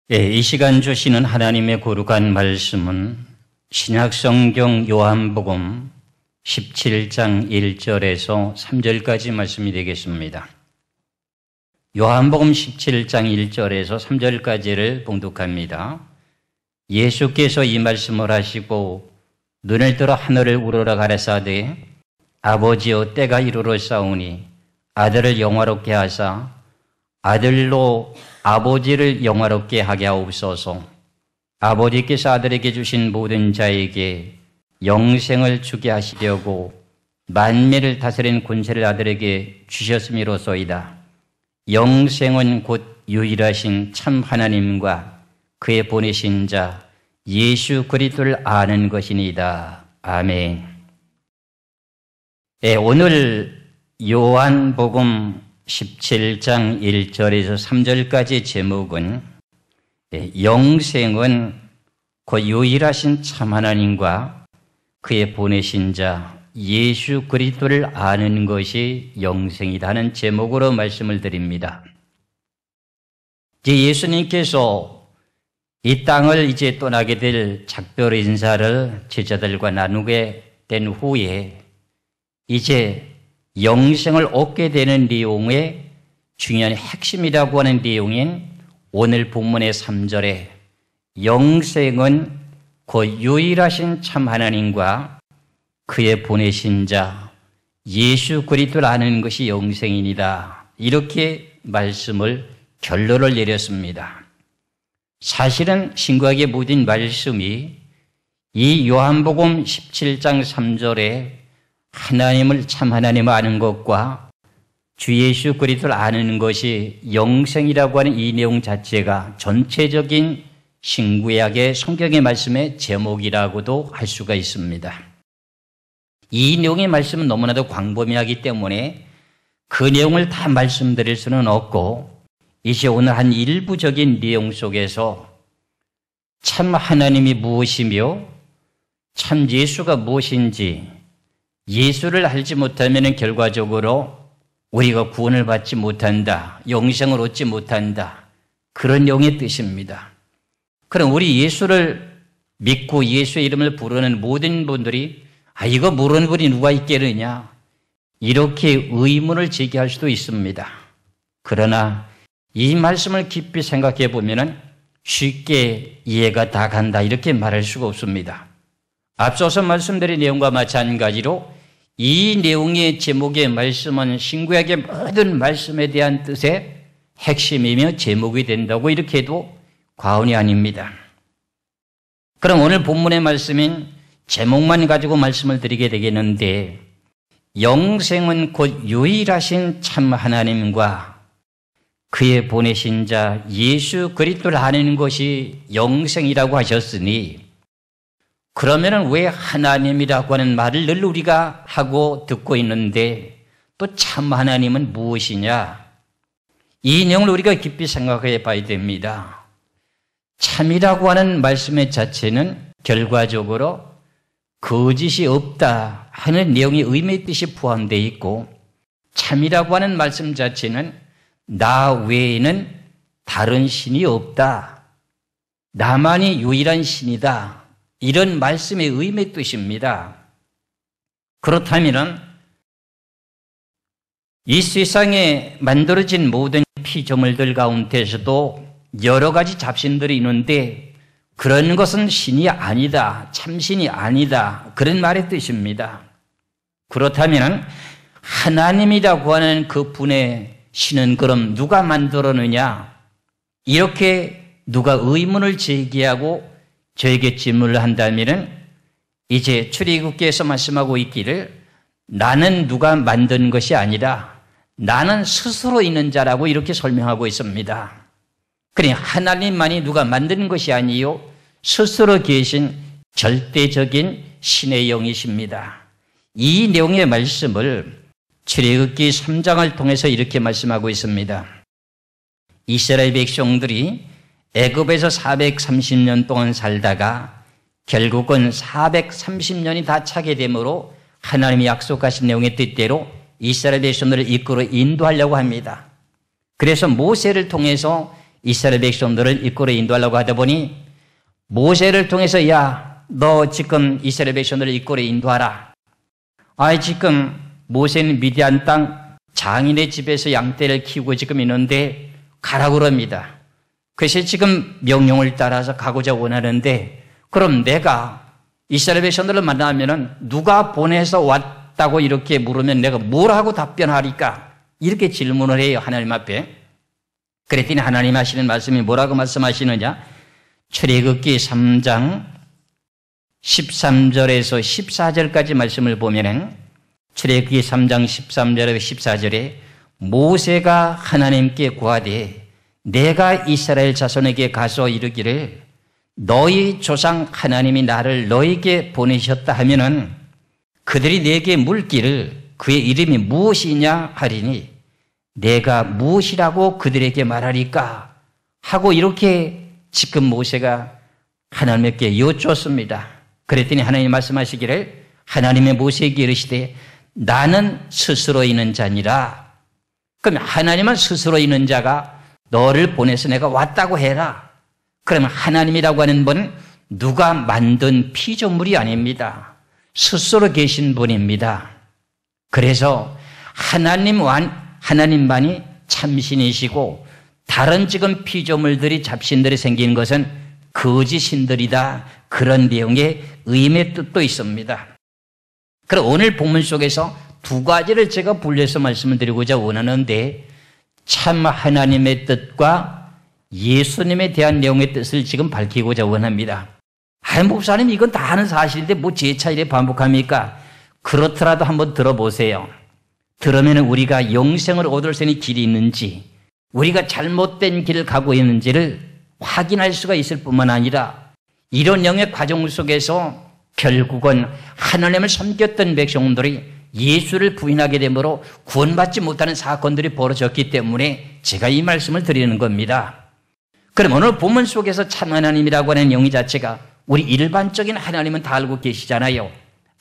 이 시간 주시는 하나님의 거룩한 말씀은 신약성경 요한복음 17장 1절에서 3절까지 말씀이 되겠습니다. 요한복음 17장 1절에서 3절까지를 봉독합니다. 예수께서 이 말씀을 하시고 눈을 들어 하늘을 우러러 가라사대 아버지여 때가 이르렀사오니 아들을 영화롭게 하사 아들로 아버지를 영화롭게 하게 하옵소서. 아버지께서 아들에게 주신 모든 자에게 영생을 주게 하시려고 만민을 다스린 권세를 아들에게 주셨음이로소이다. 영생은 곧 유일하신 참 하나님과 그의 보내신 자 예수 그리스도를 아는 것이니이다. 아멘. 오늘 요한복음 17장 1절에서 3절까지 제목은 영생은 곧 유일하신 참 하나님과 그의 보내신 자 예수 그리스도를 아는 것이 영생이라는 제목으로 말씀을 드립니다. 이제 예수님께서 이 땅을 이제 떠나게 될 작별 인사를 제자들과 나누게 된 후에 이제 영생을 얻게 되는 내용의 중요한 핵심이라고 하는 내용인 오늘 본문의 3절에 영생은 곧 유일하신 참 하나님과 그의 보내신 자 예수 그리스도를 아는 것이 영생이니라. 이렇게 말씀을 결론을 내렸습니다. 사실은 신구약의 모든 말씀이 이 요한복음 17장 3절에 하나님을 참 하나님을 아는 것과 주 예수 그리스도를 아는 것이 영생이라고 하는 이 내용 자체가 전체적인 신구약의 성경의 말씀의 제목이라고도 할 수가 있습니다. 이 내용의 말씀은 너무나도 광범위하기 때문에 그 내용을 다 말씀드릴 수는 없고 이제 오늘 한 일부적인 내용 속에서 참 하나님이 무엇이며 참 예수가 무엇인지 예수를 알지 못하면 결과적으로 우리가 구원을 받지 못한다, 영생을 얻지 못한다, 그런 내용의 뜻입니다. 그럼 우리 예수를 믿고 예수의 이름을 부르는 모든 분들이 이거 모르는 분이 누가 있겠느냐 이렇게 의문을 제기할 수도 있습니다. 그러나 이 말씀을 깊이 생각해 보면 쉽게 이해가 다 간다 이렇게 말할 수가 없습니다. 앞서서 말씀드린 내용과 마찬가지로 이 내용의 제목의 말씀은 신구약의 모든 말씀에 대한 뜻의 핵심이며 제목이 된다고 이렇게 해도 과언이 아닙니다. 그럼 오늘 본문의 말씀인 제목만 가지고 말씀을 드리게 되겠는데 영생은 곧 유일하신 참 하나님과 그의 보내신 자 예수 그리스도를 아는 것이 영생이라고 하셨으니 그러면 왜 하나님이라고 하는 말을 늘 우리가 하고 듣고 있는데 또 참 하나님은 무엇이냐? 이 내용을 우리가 깊이 생각해 봐야 됩니다. 참이라고 하는 말씀의 자체는 결과적으로 거짓이 없다 하는 내용의 의미의 뜻이 포함되어 있고 참이라고 하는 말씀 자체는 나 외에는 다른 신이 없다. 나만이 유일한 신이다. 이런 말씀의 의미의 뜻입니다. 그렇다면 이 세상에 만들어진 모든 피조물들 가운데서도 여러 가지 잡신들이 있는데 그런 것은 신이 아니다, 참신이 아니다 그런 말의 뜻입니다. 그렇다면 하나님이라고 하는 그 분의 신은 그럼 누가 만들었느냐 이렇게 누가 의문을 제기하고 저에게 질문을 한다면 이제 출애굽기에서 말씀하고 있기를 나는 누가 만든 것이 아니라 나는 스스로 있는 자라고 이렇게 설명하고 있습니다. 그러니 하나님만이 누가 만든 것이 아니요 스스로 계신 절대적인 신의 영이십니다. 이 내용의 말씀을 출애굽기 3장을 통해서 이렇게 말씀하고 있습니다. 이스라엘 백성들이 애굽에서 430년 동안 살다가 결국은 430년이 다 차게 되므로 하나님이 약속하신 내용의 뜻대로 이스라엘 백성들을 이끌어 인도하려고 합니다. 그래서 모세를 통해서 이스라엘 백성들을 이끌어 인도하려고 하다 보니 모세를 통해서 야, 너 지금 이스라엘 백성들을 이끌어 인도하라. 지금 모세는 미디안 땅 장인의 집에서 양떼를 키우고 지금 있는데 가라고 그럽니다. 그래서 지금 명령을 따라서 가고자 원하는데 그럼 내가 이스라엘 백성들을 만나면은 누가 보내서 왔다고 이렇게 물으면 내가 뭘 하고 답변하리까? 이렇게 질문을 해요, 하나님 앞에. 그랬더니 하나님 하시는 말씀이 뭐라고 말씀하시느냐? 출애굽기 3장 13절에서 14절까지 말씀을 보면은 출애굽기 3장 13절에서 14절에 모세가 하나님께 구하되 내가 이스라엘 자손에게 가서 이르기를 너희 조상 하나님이 나를 너에게 보내셨다 하면은 그들이 내게 물기를 그의 이름이 무엇이냐 하리니 내가 무엇이라고 그들에게 말하리까 하고 이렇게 지금 모세가 하나님께 여쭈었습니다. 그랬더니 하나님 말씀하시기를 하나님의 모세에게 이르시되 나는 스스로 있는 자니라. 그럼 하나님은 스스로 있는 자가 너를 보내서 내가 왔다고 해라. 그러면 하나님이라고 하는 분은 누가 만든 피조물이 아닙니다. 스스로 계신 분입니다. 그래서 하나님만이 참신이시고 다른 지금 피조물들이 잡신들이 생긴 것은 거짓신들이다. 그런 내용의 의미의 뜻도 있습니다. 그럼 오늘 본문 속에서 두 가지를 제가 분리해서 말씀을 드리고자 원하는데 참 하나님의 뜻과 예수님에 대한 내용의 뜻을 지금 밝히고자 원합니다. 목사님 이건 다 아는 사실인데 뭐 재차 이래 반복합니까? 그렇더라도 한번 들어보세요. 들으면 우리가 영생을 얻을 수 있는 길이 있는지 우리가 잘못된 길을 가고 있는지를 확인할 수가 있을 뿐만 아니라 이런 영의 과정 속에서 결국은 하나님을 섬겼던 백성들이 예수를 부인하게 되므로 구원받지 못하는 사건들이 벌어졌기 때문에 제가 이 말씀을 드리는 겁니다. 그럼 오늘 본문 속에서 참 하나님이라고 하는 영의 자체가 우리 일반적인 하나님은 다 알고 계시잖아요.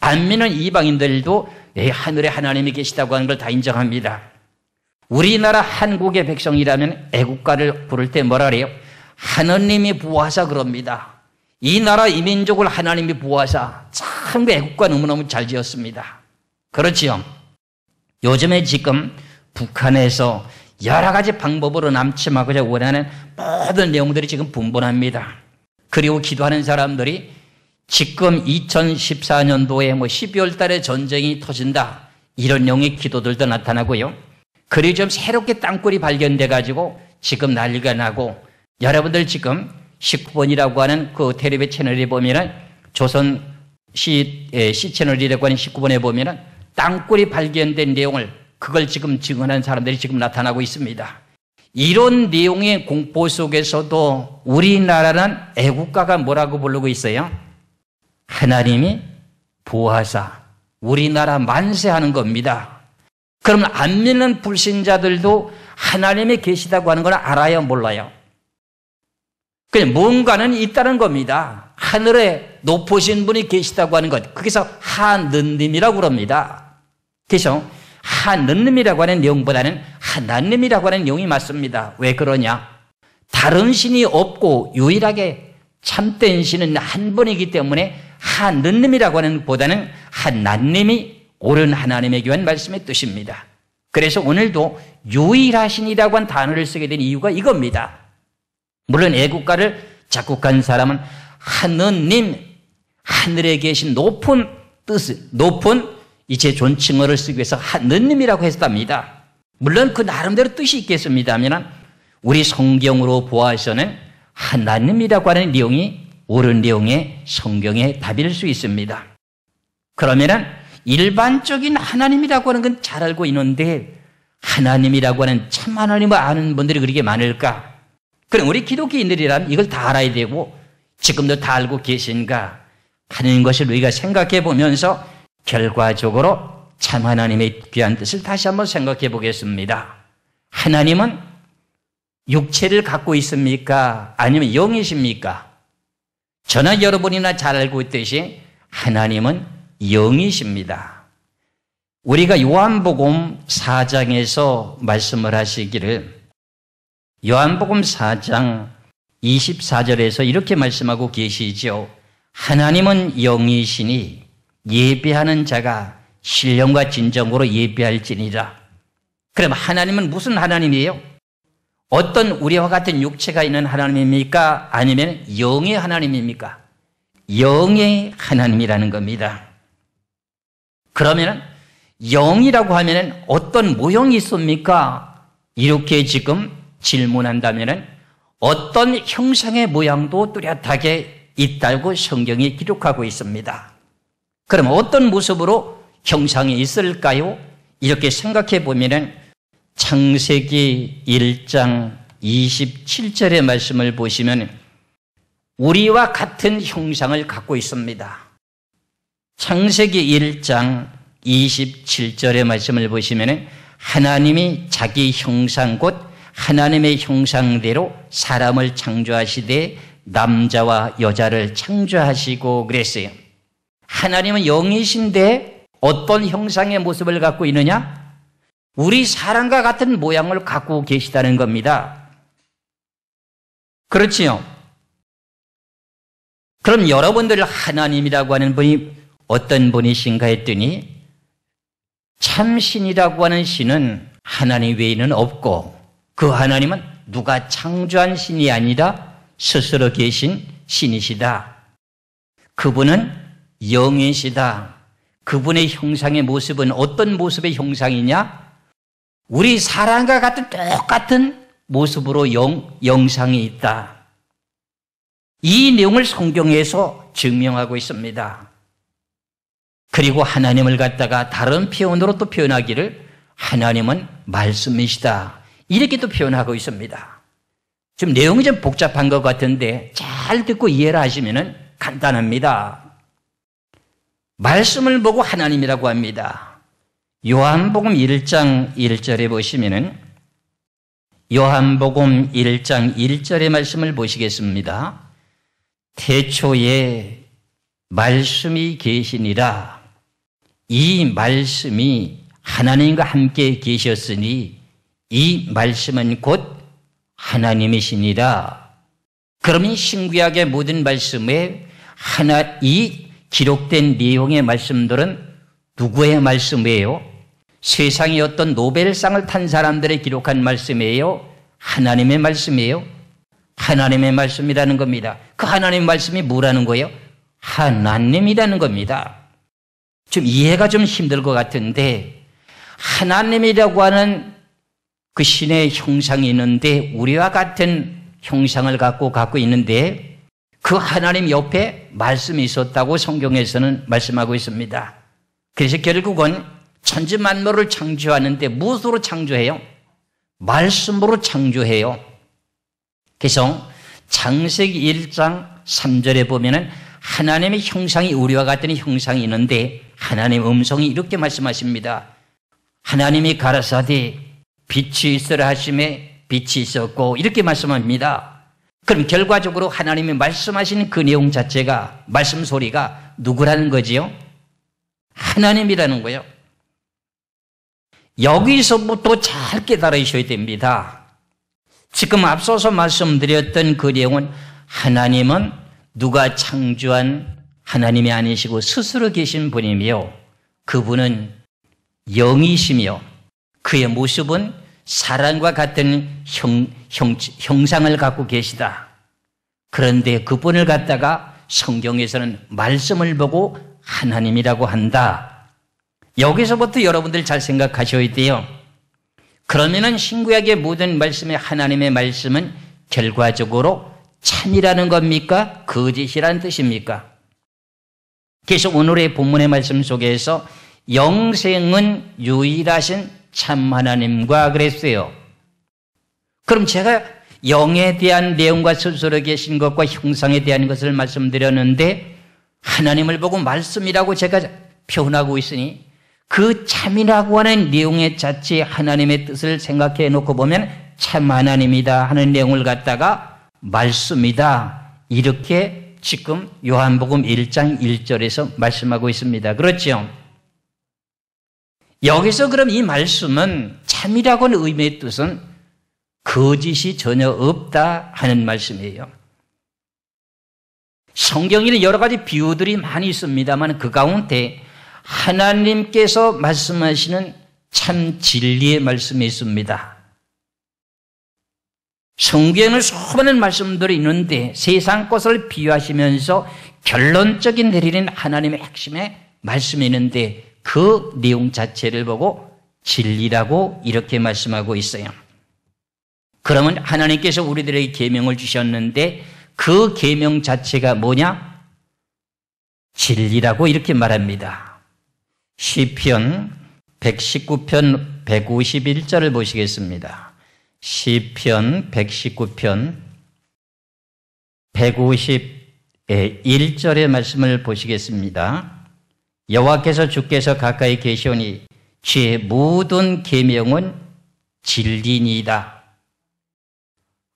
안 믿는 이방인들도 하늘에 하나님이 계시다고 하는 걸 다 인정합니다. 우리나라 한국의 백성이라면 애국가를 부를 때 뭐라 그래요? 하느님이 보호하사 그럽니다. 이 나라 이 민족을 하나님이 보호하사 참 애국가 너무너무 잘 지었습니다. 그렇지요. 요즘에 지금 북한에서 여러 가지 방법으로 남침하고자 원하는 모든 내용들이 지금 분분합니다. 그리고 기도하는 사람들이 지금 2014년도에 12월 달에 전쟁이 터진다. 이런 내용의 기도들도 나타나고요. 그리고 좀 새롭게 땅굴이 발견돼 가지고 지금 난리가 나고 여러분들 지금 19번이라고 하는 그 텔레비 채널에 보면은 조선 C 채널이라고 하는 19번에 보면은 땅굴이 발견된 내용을 그걸 지금 증언한 사람들이 지금 나타나고 있습니다. 이런 내용의 공포 속에서도 우리나라는 애국가가 뭐라고 부르고 있어요? 하나님이 보호하사 우리나라 만세하는 겁니다. 그러면 안 믿는 불신자들도 하나님이 계시다고 하는 걸 알아요, 몰라요? 그냥 뭔가는 있다는 겁니다. 하늘에 높으신 분이 계시다고 하는 것. 거기서 하느님이라고 그럽니다. 그래서 하느님이라고 하는 내용보다는 하나님이라고 하는 내용이 맞습니다. 왜 그러냐? 다른 신이 없고 유일하게 참된 신은 한 분이기 때문에 하느님이라고 하는 것보다는 하나님이 옳은 하나님에게 한 말씀의 뜻입니다. 그래서 오늘도 유일하신이라고 한 단어를 쓰게 된 이유가 이겁니다. 물론 애국가를 작곡한 사람은 하느님, 하늘에 계신 높은 뜻, 높은 이제 존칭어를 쓰기 위해서 하느님이라고 했답니다. 물론 그 나름대로 뜻이 있겠습니다만 우리 성경으로 보아서는 하나님이라고 하는 내용이 옳은 내용의 성경의 답일 수 있습니다. 그러면은 일반적인 하나님이라고 하는 건 잘 알고 있는데 하나님이라고 하는 참 하나님을 아는 분들이 그렇게 많을까? 그럼 우리 기독교인들이라면 이걸 다 알아야 되고 지금도 다 알고 계신가 하는 것을 우리가 생각해 보면서 결과적으로 참 하나님의 귀한 뜻을 다시 한번 생각해 보겠습니다. 하나님은 육체를 갖고 있습니까? 아니면 영이십니까? 저나 여러분이나 잘 알고 있듯이 하나님은 영이십니다. 우리가 요한복음 4장에서 말씀을 하시기를 요한복음 4장 24절에서 이렇게 말씀하고 계시죠. 하나님은 영이시니 예배하는 자가 신령과 진정으로 예배할지니라. 그럼 하나님은 무슨 하나님이에요? 어떤 우리와 같은 육체가 있는 하나님입니까? 아니면 영의 하나님입니까? 영의 하나님이라는 겁니다. 그러면 영이라고 하면 어떤 모형이 있습니까? 이렇게 지금 질문한다면 어떤 형상의 모양도 뚜렷하게 있다고 성경이 기록하고 있습니다. 그럼 어떤 모습으로 형상이 있을까요? 이렇게 생각해 보면 창세기 1장 27절의 말씀을 보시면 우리와 같은 형상을 갖고 있습니다. 창세기 1장 27절의 말씀을 보시면 하나님이 자기 형상 곧 하나님의 형상대로 사람을 창조하시되 남자와 여자를 창조하시고 그랬어요. 하나님은 영이신데 어떤 형상의 모습을 갖고 있느냐? 우리 사람과 같은 모양을 갖고 계시다는 겁니다. 그렇지요? 그럼 여러분들 하나님이라고 하는 분이 어떤 분이신가 했더니 참 신이라고 하는 신은 하나님 외에는 없고 그 하나님은 누가 창조한 신이 아니라 스스로 계신 신이시다. 그분은 영이시다. 그분의 형상의 모습은 어떤 모습의 형상이냐? 우리 사람과 같은 똑같은 모습으로 영상이 있다. 이 내용을 성경에서 증명하고 있습니다. 그리고 하나님을 갖다가 다른 표현으로 또 표현하기를 하나님은 말씀이시다. 이렇게 또 표현하고 있습니다. 지금 내용이 좀 복잡한 것 같은데 잘 듣고 이해를 하시면 간단합니다. 말씀을 보고 하나님이라고 합니다. 요한복음 1장 1절에 보시면은 요한복음 1장 1절의 말씀을 보시겠습니다. 태초에 말씀이 계시니라. 이 말씀이 하나님과 함께 계셨으니 이 말씀은 곧 하나님이시니라. 그러면 신구약의 모든 말씀에 이 기록된 내용의 말씀들은 누구의 말씀이에요? 세상에 어떤 노벨상을 탄 사람들이 기록한 말씀이에요? 하나님의 말씀이에요? 하나님의 말씀이라는 겁니다. 그 하나님의 말씀이 뭐라는 거예요? 하나님이라는 겁니다. 좀 이해가 좀 힘들 것 같은데 하나님이라고 하는 그 신의 형상이 있는데 우리와 같은 형상을 갖고 있는데 그 하나님 옆에 말씀이 있었다고 성경에서는 말씀하고 있습니다. 그래서 결국은 천지 만물을 창조하는데 무엇으로 창조해요? 말씀으로 창조해요. 그래서 창세기 1장 3절에 보면은 하나님의 형상이 우리와 같은 형상이 있는데 하나님의 음성이 이렇게 말씀하십니다. 하나님이 가라사대 빛이 있으라 하심에 빛이 있었고 이렇게 말씀합니다. 그럼 결과적으로 하나님이 말씀하시는 그 내용 자체가 말씀 소리가 누구라는 거지요? 하나님이라는 거예요. 여기서부터 잘 깨달으셔야 됩니다. 지금 앞서서 말씀드렸던 그 내용은 하나님은 누가 창조한 하나님이 아니시고 스스로 계신 분이며 그분은 영이시며 그의 모습은 사람과 같은 형상을 갖고 계시다. 그런데 그분을 갖다가 성경에서는 말씀을 보고 하나님이라고 한다. 여기서부터 여러분들 잘 생각하셔야 돼요. 그러면은 신구약의 모든 말씀의 하나님의 말씀은 결과적으로 참이라는 겁니까? 거짓이라는 뜻입니까? 그래서 오늘의 본문의 말씀 속에서 영생은 유일하신 참 하나님과 그랬어요. 그럼 제가 영에 대한 내용과 스스로 계신 것과 형상에 대한 것을 말씀드렸는데 하나님을 보고 말씀이라고 제가 표현하고 있으니 그 참이라고 하는 내용의 자체 하나님의 뜻을 생각해 놓고 보면 참 하나님이다 하는 내용을 갖다가 말씀이다 이렇게 지금 요한복음 1장 1절에서 말씀하고 있습니다. 그렇죠? 여기서 그럼 이 말씀은 참이라고 하는 의미의 뜻은 거짓이 전혀 없다 하는 말씀이에요. 성경에는 여러 가지 비유들이 많이 있습니다만 그 가운데 하나님께서 말씀하시는 참 진리의 말씀이 있습니다. 성경에는 수많은 말씀들이 있는데 세상 것을 비유하시면서 결론적인 내리는 하나님의 핵심의 말씀이 있는데 그 내용 자체를 보고 진리라고 이렇게 말씀하고 있어요. 그러면 하나님께서 우리들에게 계명을 주셨는데 그 계명 자체가 뭐냐? 진리라고 이렇게 말합니다. 시편 119편 151절을 보시겠습니다. 시편 119편 151절의 말씀을 보시겠습니다. 여호와께서 주께서 가까이 계시오니 주의 모든 계명은 진리니이다.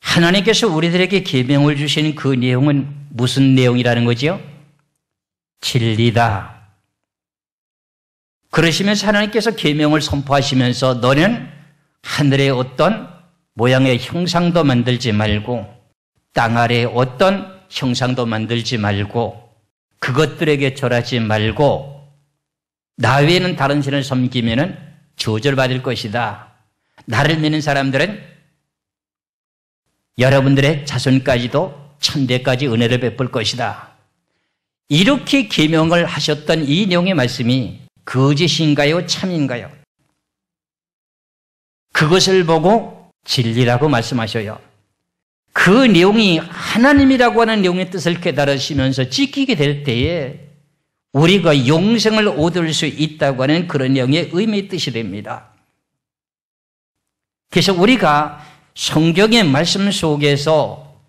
하나님께서 우리들에게 계명을 주신 그 내용은 무슨 내용이라는 거죠? 진리다. 그러시면서 하나님께서 계명을 선포하시면서 너는 하늘의 어떤 모양의 형상도 만들지 말고 땅 아래에 어떤 형상도 만들지 말고 그것들에게 절하지 말고 나 외에는 다른 신을 섬기면 저주받을 것이다. 나를 믿는 사람들은 여러분들의 자손까지도 천대까지 은혜를 베풀 것이다. 이렇게 계명을 하셨던 이 내용의 말씀이 거짓인가요? 참인가요? 그것을 보고 진리라고 말씀하셔요. 그 내용이 하나님이라고 하는 내용의 뜻을 깨달으시면서 지키게 될 때에 우리가 영생을 얻을 수 있다고 하는 그런 내용의 의미의 뜻이 됩니다. 그래서 우리가 성경의 말씀 속에서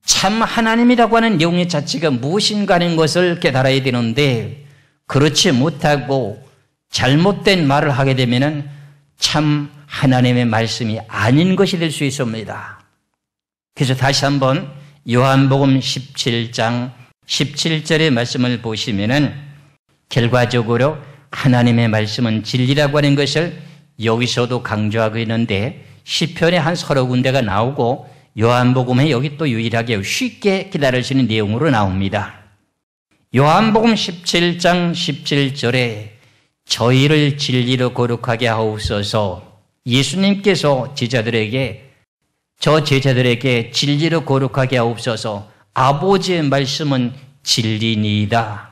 참 하나님이라고 하는 내용의 자체가 무엇인가 하는 것을 깨달아야 되는데 그렇지 못하고 잘못된 말을 하게 되면 참 하나님의 말씀이 아닌 것이 될 수 있습니다. 그래서 다시 한번 요한복음 17장 17절의 말씀을 보시면은 결과적으로 하나님의 말씀은 진리라고 하는 것을 여기서도 강조하고 있는데 시편에 한 서너 군데가 나오고 요한복음에 여기 또 유일하게 쉽게 기다릴 수 있는 내용으로 나옵니다. 요한복음 17장 17절에 저희를 진리로 거룩하게 하옵소서 예수님께서 저 제자들에게 진리로 거룩하게 하옵소서 아버지의 말씀은 진리니이다.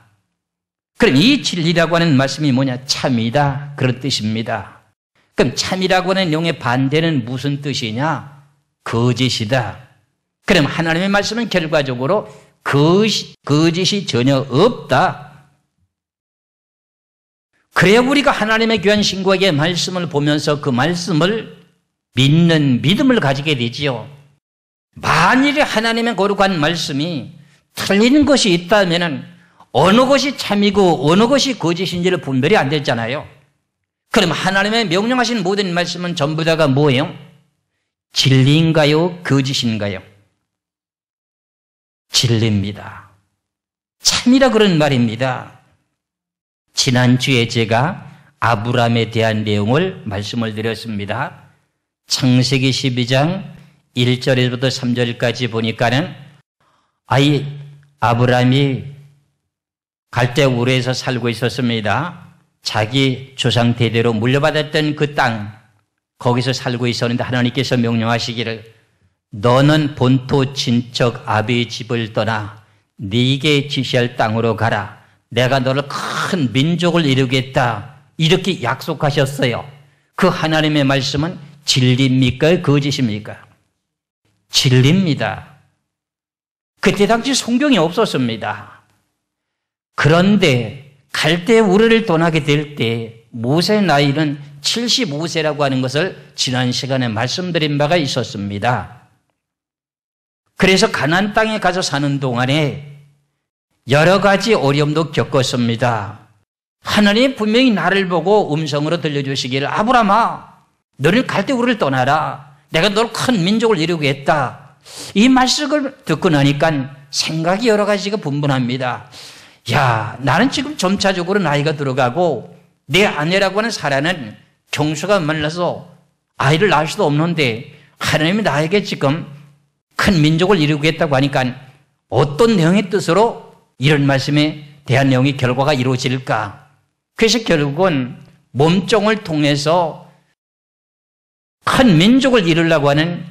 그럼 이 진리라고 하는 말씀이 뭐냐? 참이다. 그런 뜻입니다. 그럼 참이라고 하는 내용의 반대는 무슨 뜻이냐? 거짓이다. 그럼 하나님의 말씀은 결과적으로 거짓이 전혀 없다. 그래야 우리가 하나님의 귀한 신구에게 말씀을 보면서 그 말씀을 믿는 믿음을 가지게 되지요. 만일에 하나님의 거룩한 말씀이 틀린 것이 있다면 어느 것이 참이고 어느 것이 거짓인지를 분별이 안 되잖아요. 그럼 하나님의 명령하신 모든 말씀은 전부 다가 뭐예요? 진리인가요? 거짓인가요? 진리입니다. 참이라 그런 말입니다. 지난주에 제가 아브라함에 대한 내용을 말씀을 드렸습니다. 창세기 12장 1절에서부터 3절까지 보니까는 아브라함이 갈대우르에서 살고 있었습니다. 자기 조상 대대로 물려받았던 그 땅, 거기서 살고 있었는데 하나님께서 명령하시기를 너는 본토 친척 아비의 집을 떠나 네게 지시할 땅으로 가라. 내가 너를 큰 민족을 이루겠다. 이렇게 약속하셨어요. 그 하나님의 말씀은 진리입니까? 거짓입니까? 진리입니다. 그때 당시 성경이 없었습니다. 그런데 갈대우르를 떠나게 될 때 모세의 나이는 75세라고 하는 것을 지난 시간에 말씀드린 바가 있었습니다. 그래서 가나안 땅에 가서 사는 동안에 여러 가지 어려움도 겪었습니다. 하나님이 분명히 나를 보고 음성으로 들려주시기를 아브라함아 너를 갈대우르를 떠나라. 내가 너를 큰 민족을 이루겠다. 이 말씀을 듣고 나니까 생각이 여러 가지가 분분합니다. 야, 나는 지금 점차적으로 나이가 들어가고 내 아내라고 하는 사라는 경수가 만나서 아이를 낳을 수도 없는데 하나님이 나에게 지금 큰 민족을 이루겠다고 하니까 어떤 내용의 뜻으로 이런 말씀에 대한 내용의 결과가 이루어질까? 그래서 결국은 몸종을 통해서 큰 민족을 이루려고 하는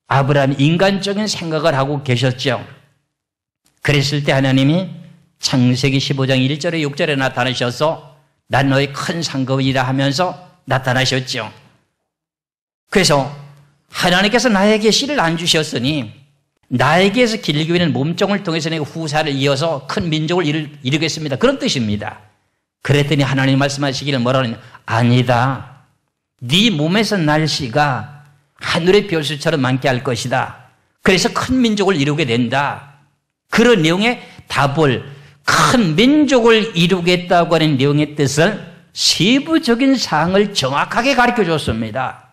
아브라함이 인간적인 생각을 하고 계셨죠. 그랬을 때 하나님이 창세기 15장 1절에 6절에 나타나셔서 난 너의 큰 상급이라 하면서 나타나셨죠. 그래서 하나님께서 나에게 씨를 안 주셨으니 나에게서 길기 위한 몸종을 통해서 내가 후사를 이어서 큰 민족을 이루겠습니다. 그런 뜻입니다. 그랬더니 하나님 말씀하시기를 뭐라고 하냐? 아니다. 네 몸에서 날 씨가 하늘의 별수처럼 많게 할 것이다. 그래서 큰 민족을 이루게 된다. 그런 내용의 답을 큰 민족을 이루겠다고 하는 내용의 뜻을 세부적인 사항을 정확하게 가르쳐 줬습니다.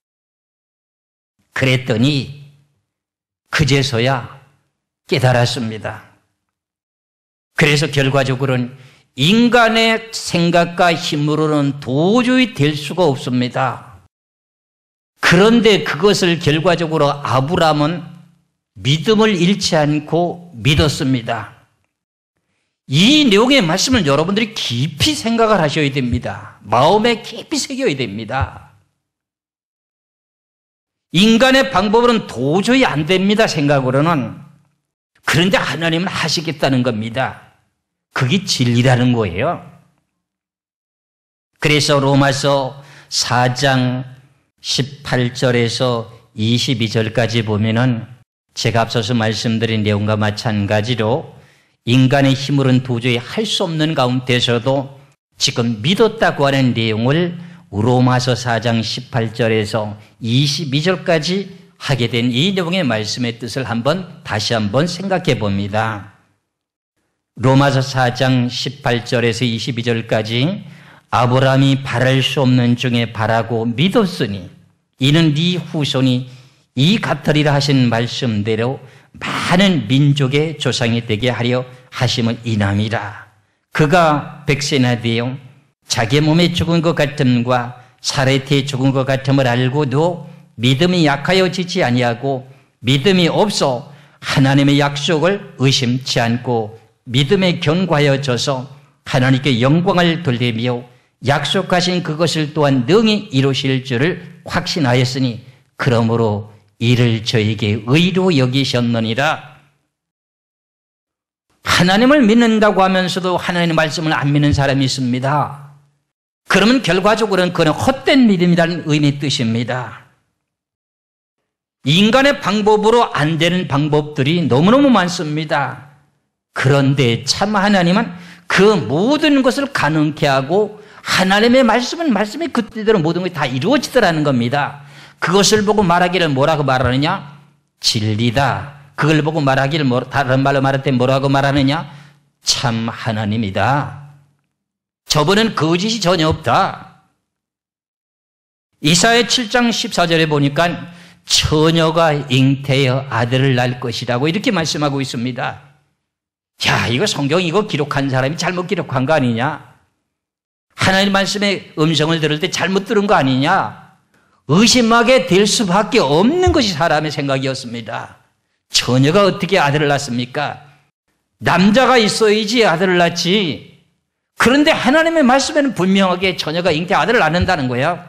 그랬더니 그제서야 깨달았습니다. 그래서 결과적으로는 인간의 생각과 힘으로는 도저히 될 수가 없습니다. 그런데 그것을 결과적으로 아브라함은 믿음을 잃지 않고 믿었습니다. 이 내용의 말씀을 여러분들이 깊이 생각을 하셔야 됩니다. 마음에 깊이 새겨야 됩니다. 인간의 방법으로는 도저히 안 됩니다, 생각으로는. 그런데 하나님은 하시겠다는 겁니다. 그게 진리라는 거예요. 그래서 로마서 4장 18절에서 22절까지 보면은 제가 앞서서 말씀드린 내용과 마찬가지로 인간의 힘으로는 도저히 할 수 없는 가운데서도 지금 믿었다고 하는 내용을 로마서 4장 18절에서 22절까지 하게 된 이 내용의 말씀의 뜻을 다시 한번 생각해 봅니다. 로마서 4장 18절에서 22절까지 아브라함이 바랄 수 없는 중에 바라고 믿었으니 이는 네 후손이 이 같으리라 하신 말씀대로 많은 민족의 조상이 되게 하려 하심은 이남이라. 그가 백세나 되어 자기 몸에 죽은 것 같음과 사레트에 죽은 것 같음을 알고도 믿음이 약하여지지 아니하고 믿음이 없어 하나님의 약속을 의심치 않고 믿음에 견고하여져서 하나님께 영광을 돌리며 약속하신 그것을 또한 능히 이루실 줄을 확신하였으니 그러므로 이를 저에게 의로 여기셨느니라. 하나님을 믿는다고 하면서도 하나님의 말씀을 안 믿는 사람이 있습니다. 그러면 결과적으로는 그는 헛된 믿음이라는 의미의 뜻입니다. 인간의 방법으로 안 되는 방법들이 너무너무 많습니다. 그런데 참 하나님은 그 모든 것을 가능케 하고 하나님의 말씀은 말씀이 그때대로 모든 것이 다 이루어지더라는 겁니다. 그것을 보고 말하기를 뭐라고 말하느냐? 진리다. 그걸 보고 말하기를 다른 말로 말할 때 뭐라고 말하느냐? 참 하나님이다. 저분은 거짓이 전혀 없다. 이사야 7장 14절에 보니까 처녀가 잉태하여 아들을 낳을 것이라고 이렇게 말씀하고 있습니다. 야, 이거 성경 이거 기록한 사람이 잘못 기록한 거 아니냐? 하나님 말씀의 음성을 들을 때 잘못 들은 거 아니냐? 의심하게 될 수밖에 없는 것이 사람의 생각이었습니다. 처녀가 어떻게 아들을 낳습니까? 남자가 있어야지 아들을 낳지. 그런데 하나님의 말씀에는 분명하게 처녀가 잉태 아들을 낳는다는 거예요.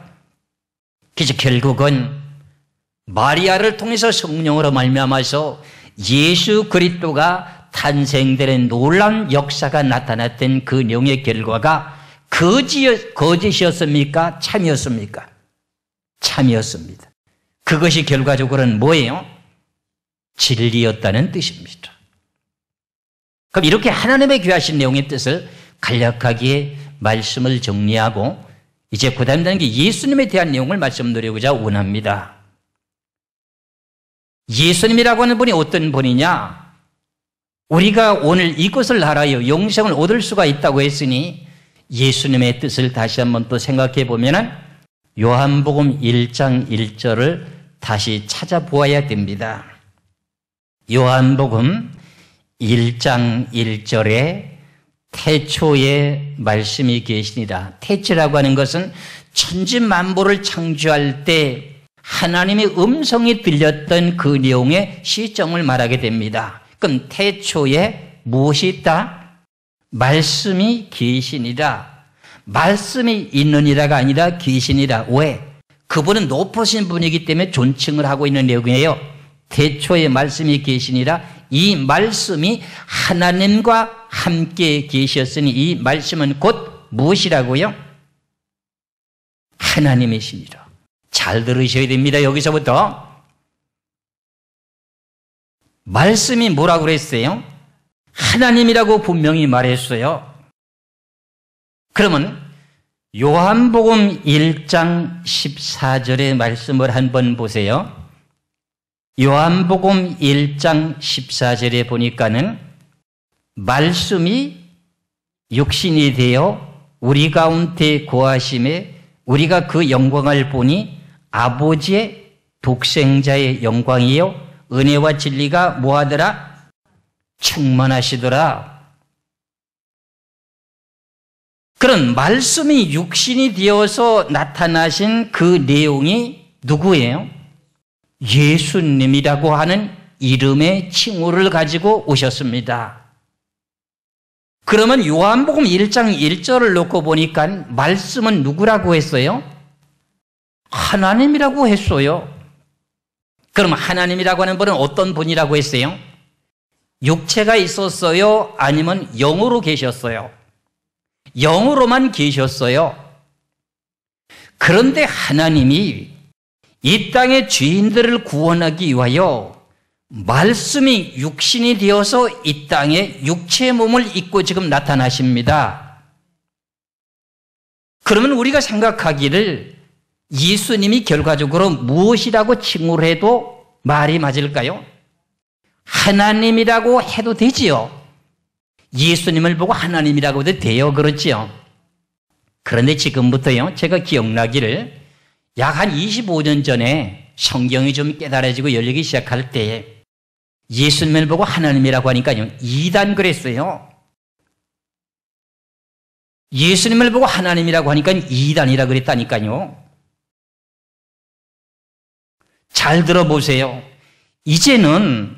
그래서 결국은 마리아를 통해서 성령으로 말미암아서 예수 그리스도가 탄생되는 놀라운 역사가 나타났던 그 내용의 결과가 거짓이었습니까? 참이었습니까? 참이었습니다. 그것이 결과적으로는 뭐예요? 진리였다는 뜻입니다. 그럼 이렇게 하나님의 귀하신 내용의 뜻을 간략하게 말씀을 정리하고 이제 그 다음 단계 예수님에 대한 내용을 말씀드리고자 원합니다. 예수님이라고 하는 분이 어떤 분이냐? 우리가 오늘 이것을 알아요. 영생을 얻을 수가 있다고 했으니 예수님의 뜻을 다시 한번 또 생각해 보면 요한복음 1장 1절을 다시 찾아보아야 됩니다. 요한복음 1장 1절에 태초에 말씀이 계시니라. 태초라고 하는 것은 천지 만물을 창조할 때 하나님의 음성이 들렸던 그 내용의 시점을 말하게 됩니다. 그럼 태초에 무엇이 있다? 말씀이 계시니라. 말씀이 있느니라가 아니라 계시니라. 왜? 그분은 높으신 분이기 때문에 존칭을 하고 있는 내용이에요. 태초에 말씀이 계시니라. 이 말씀이 하나님과 함께 계셨으니 이 말씀은 곧 무엇이라고요? 하나님이시니라. 잘 들으셔야 됩니다. 여기서부터. 말씀이 뭐라고 그랬어요? 하나님이라고 분명히 말했어요. 그러면 요한복음 1장 14절의 말씀을 한번 보세요. 요한복음 1장 14절에 보니까는 말씀이 육신이 되어 우리 가운데 거하심에 우리가 그 영광을 보니 아버지의 독생자의 영광이요 은혜와 진리가 뭐하더라? 충만하시더라. 그런 말씀이 육신이 되어서 나타나신 그 내용이 누구예요? 예수님이라고 하는 이름의 칭호를 가지고 오셨습니다. 그러면 요한복음 1장 1절을 놓고 보니까 말씀은 누구라고 했어요? 하나님이라고 했어요. 그럼 하나님이라고 하는 분은 어떤 분이라고 했어요? 육체가 있었어요? 아니면 영으로 계셨어요? 영으로만 계셨어요. 그런데 하나님이 이 땅의 죄인들을 구원하기 위하여 말씀이 육신이 되어서 이 땅에 육체의 몸을 입고 지금 나타나십니다. 그러면 우리가 생각하기를 예수님이 결과적으로 무엇이라고 칭호를 해도 말이 맞을까요? 하나님이라고 해도 되지요. 예수님을 보고 하나님이라고 해도 돼요. 그렇지요. 그런데 지금부터요, 제가 기억나기를 약 한 25년 전에 성경이 좀 깨달아지고 열리기 시작할 때 예수님을 보고 하나님이라고 하니까요, 이단 그랬어요. 예수님을 보고 하나님이라고 하니까 이단이라 그랬다니까요. 잘 들어보세요. 이제는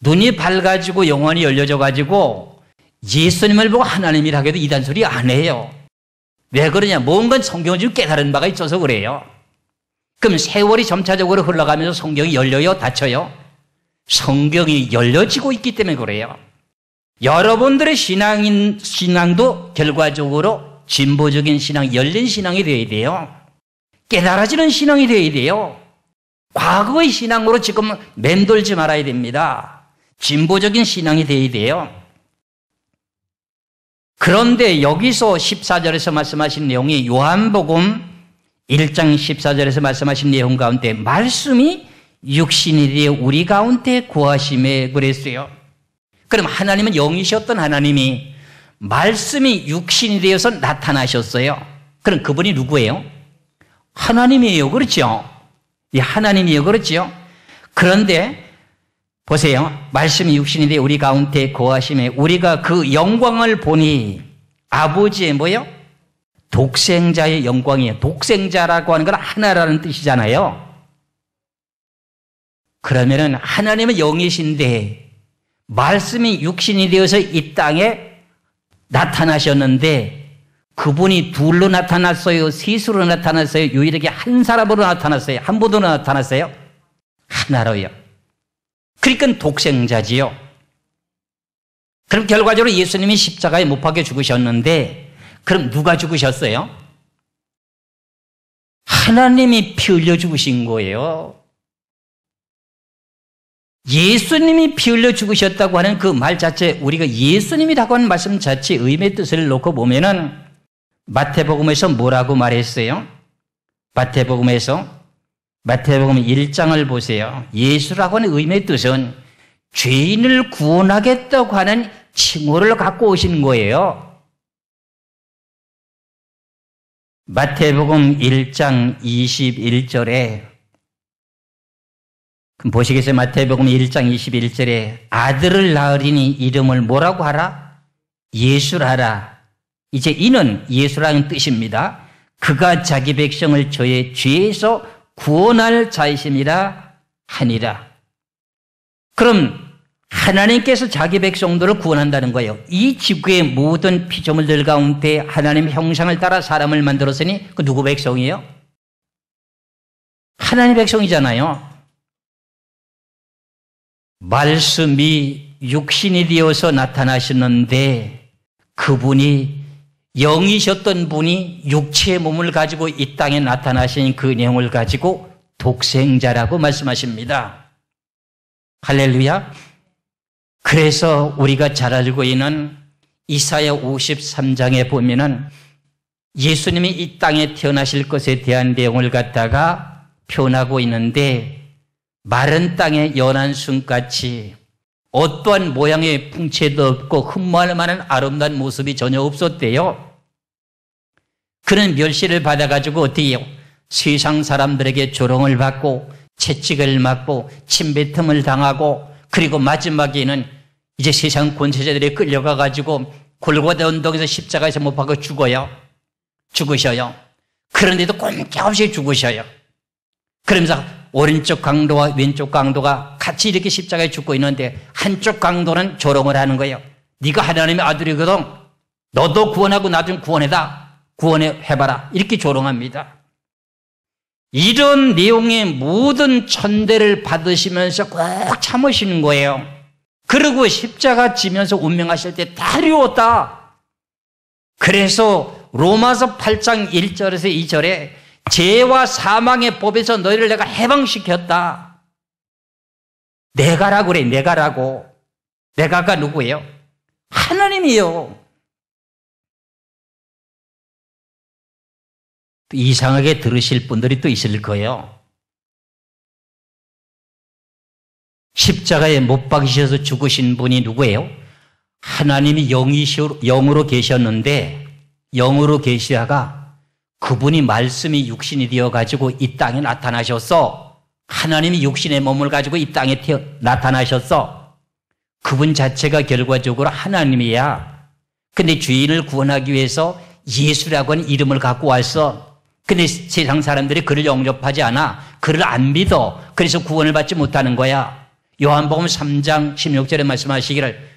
눈이 밝아지고 영혼이 열려져 가지고 예수님을 보고 하나님이라고 해도 이단 소리 안 해요. 왜 그러냐? 뭔가 성경을 좀 깨달은 바가 있어서 그래요. 그럼 세월이 점차적으로 흘러가면서 성경이 열려요? 닫혀요? 성경이 열려지고 있기 때문에 그래요. 여러분들의 신앙도 결과적으로 진보적인 신앙, 열린 신앙이 되어야 돼요. 깨달아지는 신앙이 되어야 돼요. 과거의 신앙으로 지금 맴돌지 말아야 됩니다. 진보적인 신앙이 되어야 돼요. 그런데 여기서 14절에서 말씀하신 내용이 요한복음 1장 14절에서 말씀하신 내용 가운데 말씀이 육신이 되어 우리 가운데 거하심에 그랬어요. 그럼 하나님은 영이셨던 하나님이 말씀이 육신이 되어서 나타나셨어요. 그럼 그분이 누구예요? 하나님이에요. 그렇죠? 예, 하나님이에요. 그렇죠? 그런데 보세요. 말씀이 육신이 되어 우리 가운데 거하심에 우리가 그 영광을 보니 아버지의 뭐예요? 독생자의 영광이에요. 독생자라고 하는 건 하나라는 뜻이잖아요. 그러면은 하나님은 영이신데 말씀이 육신이 되어서 이 땅에 나타나셨는데 그분이 둘로 나타났어요? 셋으로 나타났어요? 유일하게 한 사람으로 나타났어요? 한 분으로 나타났어요? 하나로요. 그러니까 독생자지요. 그럼 결과적으로 예수님이 십자가에 못 박혀 죽으셨는데 그럼 누가 죽으셨어요? 하나님이 피 흘려 죽으신 거예요. 예수님이 피 흘려 죽으셨다고 하는 그 말 자체, 우리가 예수님이라고 하는 말씀 자체 의미의 뜻을 놓고 보면은 마태복음에서 뭐라고 말했어요? 마태복음 1장을 보세요. 예수라고 하는 의미의 뜻은 죄인을 구원하겠다고 하는 칭호를 갖고 오신 거예요. 마태복음 1장 21절에 그럼 보시겠어요? 마태복음 1장 21절에 아들을 낳으리니 이름을 뭐라고 하라? 예수라라. 이제 이는 예수라는 뜻입니다. 그가 자기 백성을 저의 죄에서 구원할 자이심이라 하니라. 그럼 하나님께서 자기 백성들을 구원한다는 거예요. 이 지구의 모든 피조물들 가운데 하나님의 형상을 따라 사람을 만들었으니 그 누구 백성이에요? 하나님 백성이잖아요. 말씀이 육신이 되어서 나타나셨는데 그분이 영이셨던 분이 육체의 몸을 가지고 이 땅에 나타나신 그 내용을 가지고 독생자라고 말씀하십니다. 할렐루야. 그래서 우리가 잘 알고 있는 이사야 53장에 보면은 예수님이 이 땅에 태어나실 것에 대한 내용을 갖다가 표현하고 있는데 마른 땅에 연한 순같이 어떠한 모양의 풍채도 없고 흠모할 만한 아름다운 모습이 전혀 없었대요. 그는 멸시를 받아가지고 어떻게 해요? 세상 사람들에게 조롱을 받고 채찍을 맞고 침뱉음을 당하고 그리고 마지막에는 이제 세상 권세자들이 끌려가가지고 골고다 언덕에서 십자가에서 못 박아 죽으셔요. 그런데도 꼼짝없이 죽으셔요. 그러면서 오른쪽 강도와 왼쪽 강도가 같이 이렇게 십자가에 죽고 있는데 한쪽 강도는 조롱을 하는 거예요. 네가 하나님의 아들이거든. 너도 구원하고 나 좀 구원해봐라. 이렇게 조롱합니다. 이런 내용의 모든 천대를 받으시면서 꼭 참으시는 거예요. 그리고 십자가 지면서 운명하실 때 다 이루었다. 그래서 로마서 8장 1절에서 2절에 죄와 사망의 법에서 너희를 내가 해방시켰다. 내가라고 그래. 내가라고. 내가가 누구예요? 하나님이요. 이상하게 들으실 분들이 또 있을 거예요. 십자가에 못 박이셔서 죽으신 분이 누구예요? 하나님이 영으로 계셨는데 영으로 계시다가 그분이 말씀이 육신이 되어가지고 이 땅에 나타나셨어. 하나님이 육신의 몸을 가지고 이 땅에 나타나셨어. 그분 자체가 결과적으로 하나님이야. 근데 죄인을 구원하기 위해서 예수라고 하는 이름을 갖고 왔어. 근데 세상 사람들이 그를 영접하지 않아. 그를 안 믿어. 그래서 구원을 받지 못하는 거야. 요한복음 3장 16절에 말씀하시기를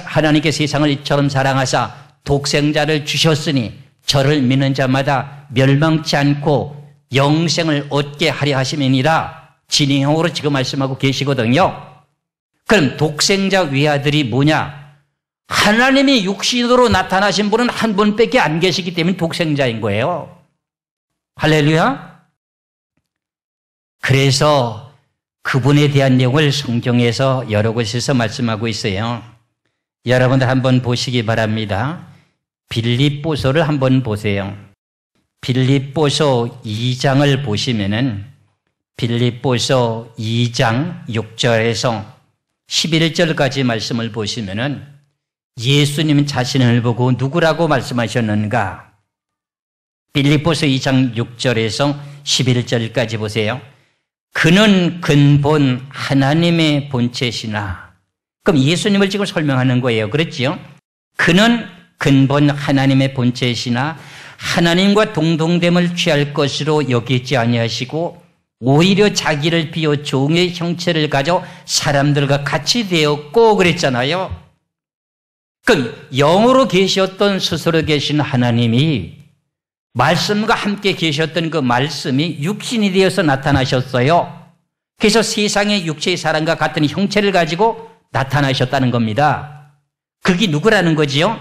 하나님께 세상을 이처럼 사랑하사 독생자를 주셨으니 저를 믿는 자마다 멸망치 않고 영생을 얻게 하려 하심이니라. 진행형으로 지금 말씀하고 계시거든요. 그럼 독생자 외아들이 뭐냐? 하나님이 육신으로 나타나신 분은 한 분밖에 안 계시기 때문에 독생자인 거예요. 할렐루야. 그래서 그분에 대한 내용을 성경에서 여러 곳에서 말씀하고 있어요. 여러분들 한번 보시기 바랍니다. 빌립보서를 한번 보세요. 빌립보서 2장을 보시면은 빌립보서 2장 6절에서 11절까지 말씀을 보시면은 예수님 자신을 보고 누구라고 말씀하셨는가? 빌립보서 2장 6절에서 11절까지 보세요. 그는 근본 하나님의 본체시나. 그럼 예수님을 지금 설명하는 거예요. 그렇지요? 그는 근본 하나님의 본체시나 하나님과 동등됨을 취할 것으로 여기지 아니하시고 오히려 자기를 비워 종의 형체를 가져 사람들과 같이 되었고 그랬잖아요. 그럼 영으로 계셨던 스스로 계신 하나님이 말씀과 함께 계셨던 그 말씀이 육신이 되어서 나타나셨어요. 그래서 세상의 육체의 사람과 같은 형체를 가지고 나타나셨다는 겁니다. 그게 누구라는 거지요?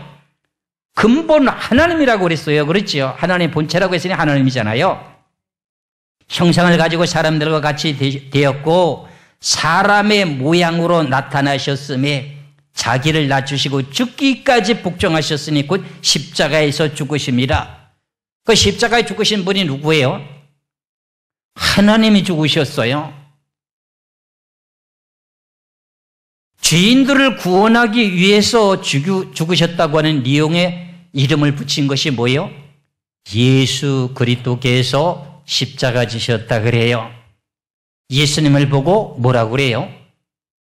근본 하나님이라고 그랬어요. 그렇지요? 하나님의 본체라고 했으니 하나님이잖아요. 형상을 가지고 사람들과 같이 되었고 사람의 모양으로 나타나셨음에 자기를 낮추시고 죽기까지 복종하셨으니 곧 십자가에서 죽으심이라. 그 십자가에 죽으신 분이 누구예요? 하나님이 죽으셨어요. 죄인들을 구원하기 위해서 죽으셨다고 하는 내용의 이름을 붙인 것이 뭐예요? 예수 그리스도께서 십자가 지셨다 그래요. 예수님을 보고 뭐라고 그래요?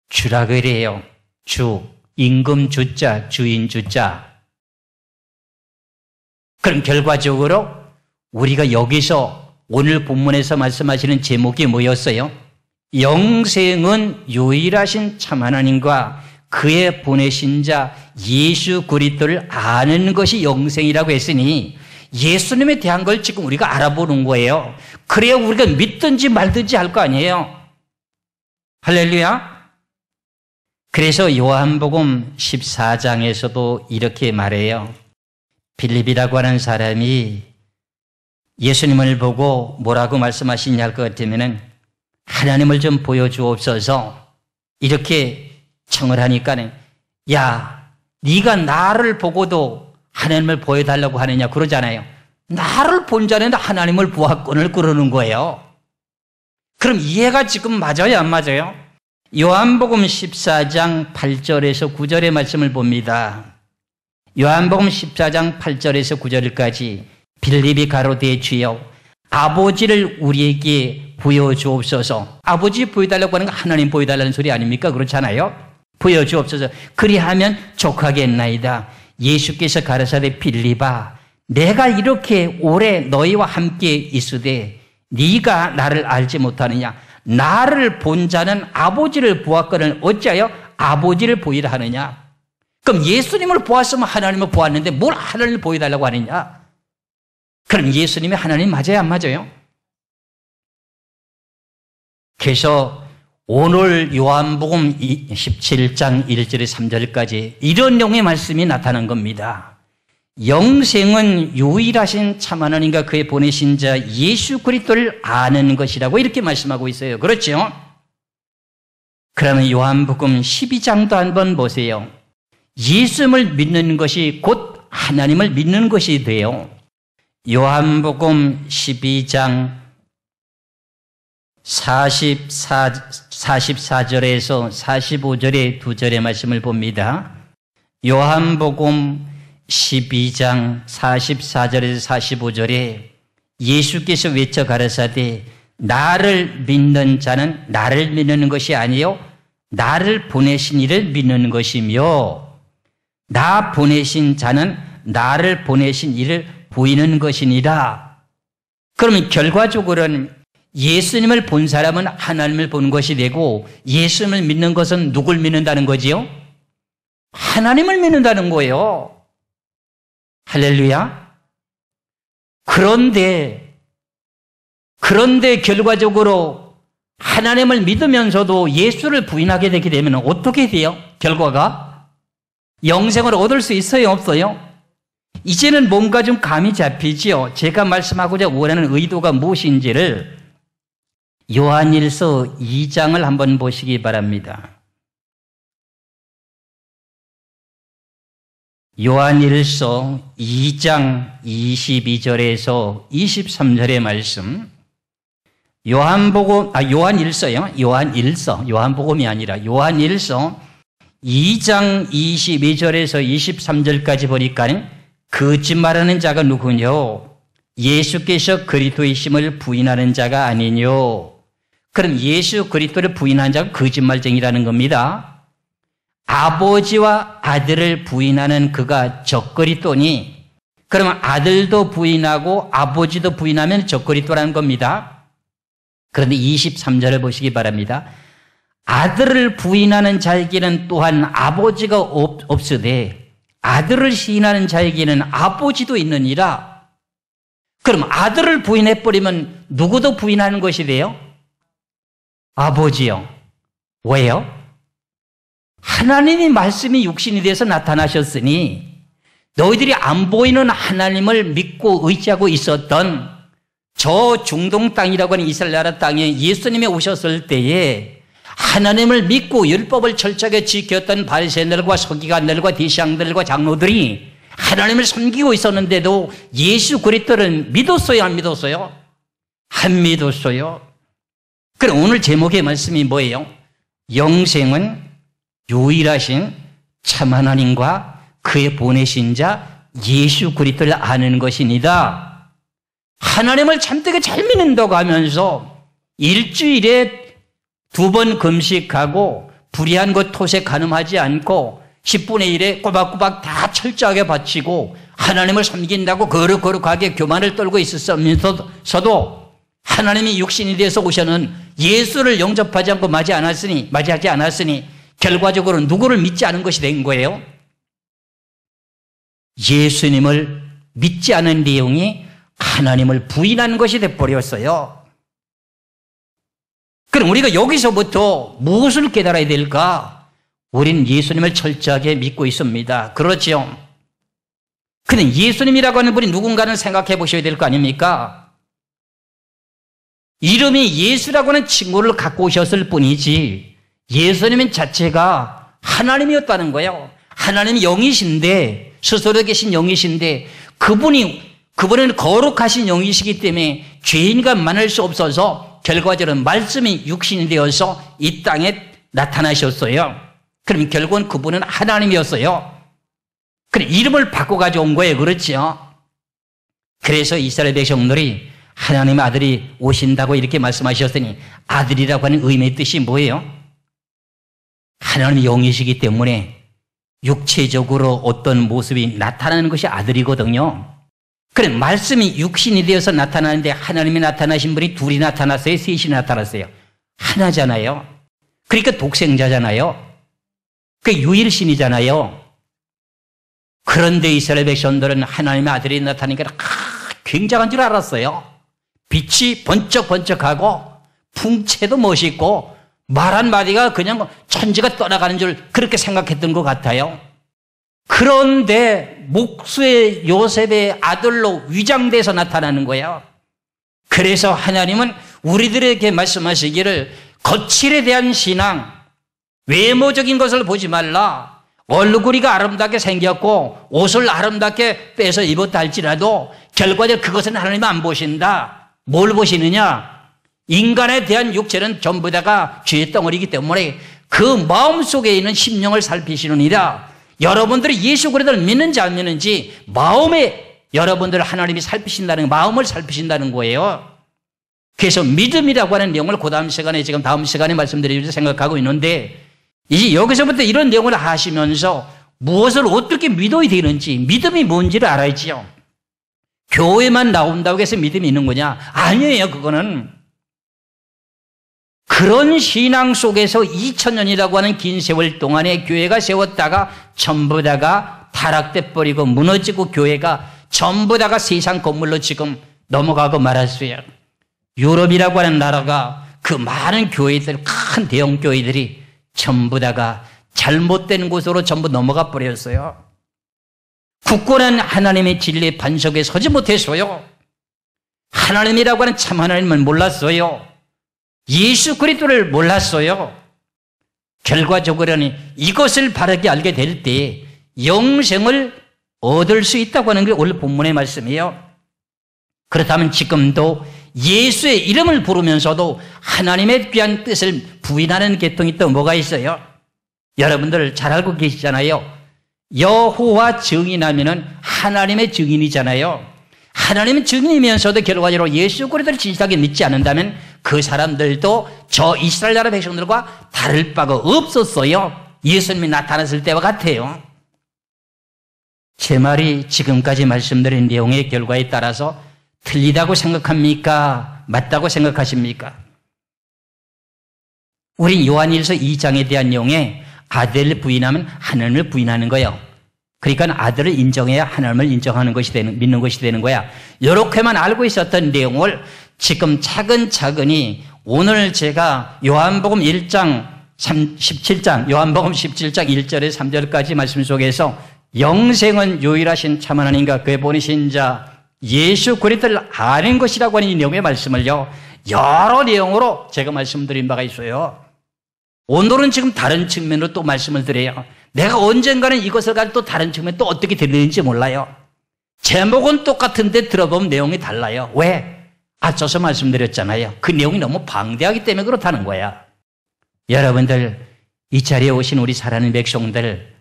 주라 그래요. 주, 임금 주자, 주인 주자. 그럼 결과적으로 우리가 여기서 오늘 본문에서 말씀하시는 제목이 뭐였어요? 영생은 유일하신 참 하나님과 그의 보내신 자 예수 그리스도를 아는 것이 영생이라고 했으니 예수님에 대한 걸 지금 우리가 알아보는 거예요. 그래야 우리가 믿든지 말든지 할 거 아니에요. 할렐루야. 그래서 요한복음 14장에서도 이렇게 말해요. 빌립이라고 하는 사람이 예수님을 보고 뭐라고 말씀하시냐 할 것 같으면은 하나님을 좀 보여주옵소서 이렇게 청을 하니까는 야, 네가 나를 보고도 하나님을 보여달라고 하느냐 그러잖아요. 나를 본 자는 하나님을 보았거늘 그러는 거예요. 그럼 이해가 지금 맞아요, 안 맞아요? 요한복음 14장 8절에서 9절의 말씀을 봅니다. 요한복음 14장 8절에서 9절까지 빌립이 가로되 주여 아버지를 우리에게 보여주옵소서. 아버지 보여달라고 하는 거 하나님 보여달라는 소리 아닙니까? 그렇잖아요. 보여주옵소서. 그리하면 족하겠나이다. 예수께서 가라사대 빌립아 내가 이렇게 오래 너희와 함께 있으되 네가 나를 알지 못하느냐. 나를 본 자는 아버지를 보았거늘 어찌하여 아버지를 보이라 하느냐. 그럼 예수님을 보았으면 하나님을 보았는데 뭘 하나님을 보여달라고 하느냐. 그럼 예수님이 하나님 맞아요, 안 맞아요? 그래서 오늘 요한복음 17장 1절에 3절까지 이런 내용의 말씀이 나타난 겁니다. 영생은 유일하신 참 하나님과 그의 보내신 자 예수 그리스도를 아는 것이라고 이렇게 말씀하고 있어요. 그렇죠? 그러면 요한복음 12장도 한번 보세요. 예수님을 믿는 것이 곧 하나님을 믿는 것이 돼요. 요한복음 12장 44절에서 45절의 두 절의 말씀을 봅니다. 요한복음 12장 44절에서 45절에 예수께서 외쳐 가라사대 나를 믿는 자는 나를 믿는 것이 아니요 나를 보내신 이를 믿는 것이며 나 보내신 자는 나를 보내신 이를 보이는 것이니라. 그러면 결과적으로는 예수님을 본 사람은 하나님을 보는 것이 되고 예수님을 믿는 것은 누굴 믿는다는 거지요? 하나님을 믿는다는 거예요. 할렐루야. 그런데 결과적으로 하나님을 믿으면서도 예수를 부인하게 되게 되면 어떻게 돼요? 결과가? 영생을 얻을 수 있어요? 없어요? 이제는 뭔가 좀 감이 잡히지요. 제가 말씀하고자 원하는 의도가 무엇인지를 요한일서 2장을 한번 보시기 바랍니다. 요한일서 2장 22절에서 23절의 말씀. 요한일서요. 요한복음이 아니라 요한일서 2장 22절에서 23절까지 보니까 거짓말하는 자가 누구뇨? 예수께서 그리스도이심을 부인하는 자가 아니뇨? 그럼 예수 그리스도를 부인한 자가 거짓말쟁이라는 겁니다. 아버지와 아들을 부인하는 그가 적그리스도니 그러면 아들도 부인하고 아버지도 부인하면 적그리스도라는 겁니다. 그런데 23절을 보시기 바랍니다. 아들을 부인하는 자에게는 또한 아버지가 없으되 아들을 시인하는 자에게는 아버지도 있느니라. 그럼 아들을 부인해버리면 누구도 부인하는 것이 돼요? 아버지요. 왜요? 하나님이 말씀이 육신이 돼서 나타나셨으니 너희들이 안 보이는 하나님을 믿고 의지하고 있었던 저 중동 땅이라고 하는 이스라엘 나라 땅에 예수님이 오셨을 때에 하나님을 믿고 율법을 철저하게 지켰던 바리새인들과 서기관들과 대제사장들과 장로들이 하나님을 섬기고 있었는데도 예수 그리스도를 믿었어요, 안 믿었어요? 안 믿었어요. 그럼 오늘 제목의 말씀이 뭐예요? 영생은 유일하신 참 하나님과 그의 보내신 자 예수 그리스도를 아는 것이니다. 하나님을 참되게 잘 믿는다고 하면서 일주일에 2번 금식하고 불의한 것 토색 간음하지 않고 10분의 1에 꼬박꼬박 다 철저하게 바치고 하나님을 섬긴다고 거룩거룩하게 교만을 떨고 있었으면서도 하나님이 육신이 되어서 오셔는 예수를 영접하지 않고 맞이하지 않았으니 결과적으로 누구를 믿지 않은 것이 된 거예요? 예수님을 믿지 않은 내용이 하나님을 부인한 것이 돼버렸어요. 그럼 우리가 여기서부터 무엇을 깨달아야 될까? 우린 예수님을 철저하게 믿고 있습니다. 그렇죠? 근데 예수님이라고 하는 분이 누군가를 생각해 보셔야 될 거 아닙니까? 이름이 예수라고 하는 칭호를 갖고 오셨을 뿐이지 예수님 자체가 하나님이었다는 거예요. 하나님이 영이신데, 스스로 계신 영이신데 그분은 거룩하신 영이시기 때문에 죄인과 만날 수 없어서 결과적으로 말씀이 육신이 되어서 이 땅에 나타나셨어요. 그럼 결국은 그분은 하나님이었어요. 그래, 이름을 바꿔 가져온 거예요. 그렇죠? 그래서 이스라엘 백성들이 하나님의 아들이 오신다고 이렇게 말씀하셨으니 아들이라고 하는 의미의 뜻이 뭐예요? 하나님의 영이시기 때문에 육체적으로 어떤 모습이 나타나는 것이 아들이거든요. 그래, 말씀이 육신이 되어서 나타나는데 하나님이 나타나신 분이 둘이 나타났어요? 셋이 나타났어요? 하나잖아요. 그러니까 독생자잖아요. 그 유일신이잖아요. 그런데 이스라엘 백성들은 하나님의 아들이 나타나니까 굉장한 줄 알았어요. 빛이 번쩍번쩍하고 풍채도 멋있고 말 한마디가 그냥 천지가 떠나가는 줄 그렇게 생각했던 것 같아요. 그런데 목수의 요셉의 아들로 위장돼서 나타나는 거예요. 그래서 하나님은 우리들에게 말씀하시기를 거칠에 대한 신앙, 외모적인 것을 보지 말라. 얼굴이가 아름답게 생겼고 옷을 아름답게 빼서 입었다 할지라도 결과적으로 그것은 하나님 안 보신다. 뭘 보시느냐? 인간에 대한 육체는 전부 다가 죄의 덩어리이기 때문에 그 마음속에 있는 심령을 살피시느니라. 여러분들이 예수 그리스도를 믿는지 안 믿는지 마음에 여러분들 하나님이 살피신다는, 마음을 살피신다는 거예요. 그래서 믿음이라고 하는 내용을 그 다음 시간에, 지금 다음 시간에 말씀드리려고 생각하고 있는데, 이제 여기서부터 이런 내용을 하시면서 무엇을 어떻게 믿어야 되는지, 믿음이 뭔지를 알아야지요. 교회만 나온다고 해서 믿음이 있는 거냐? 아니에요. 그거는 그런 신앙 속에서 2000년이라고 하는 긴 세월 동안에 교회가 세웠다가 전부 다가 타락돼 버리고 무너지고 교회가 전부 다가 세상 건물로 지금 넘어가고 말았어요. 유럽이라고 하는 나라가 그 많은 교회들, 큰 대형 교회들이 전부 다가 잘못된 곳으로 전부 넘어가 버렸어요. 굳건한 하나님의 진리의 반석에 서지 못했어요. 하나님이라고 하는 참 하나님을 몰랐어요. 예수 그리스도를 몰랐어요. 결과적으로는 이것을 바르게 알게 될 때 영생을 얻을 수 있다고 하는 게 오늘 본문의 말씀이에요. 그렇다면 지금도 예수의 이름을 부르면서도 하나님의 귀한 뜻을 부인하는 계통이 또 뭐가 있어요? 여러분들 잘 알고 계시잖아요. 여호와 증인하면은 하나님의 증인이잖아요. 하나님은 증인이면서도 결과적으로 예수 그리스도를 진실하게 믿지 않는다면 그 사람들도 저 이스라엘 나라 백성들과 다를 바가 없었어요. 예수님이 나타났을 때와 같아요. 제 말이 지금까지 말씀드린 내용의 결과에 따라서 틀리다고 생각합니까? 맞다고 생각하십니까? 우린 요한일서 2장에 대한 내용에 아들을 부인하면 하나님을 부인하는 거예요. 그러니까 아들을 인정해야 하나님을 인정하는 것이 믿는 것이 되는 거야. 이렇게만 알고 있었던 내용을 지금 차근차근히 오늘 제가 요한복음 17장, 요한복음 17장 1절에서 3절까지 말씀 속에서 영생은 유일하신 참 하나님과 그의 보내신 자 예수 그리스도를 아는 것이라고 하는 이 내용의 말씀을요, 여러 내용으로 제가 말씀드린 바가 있어요. 오늘은 지금 다른 측면으로 또 말씀을 드려요. 내가 언젠가는 이것을 가지고 또 다른 측면 또 어떻게 들리는지 몰라요. 제목은 똑같은데 들어보면 내용이 달라요. 왜? 앞서서 말씀드렸잖아요. 그 내용이 너무 방대하기 때문에 그렇다는 거야. 여러분들, 이 자리에 오신 우리 사랑하는 백성들,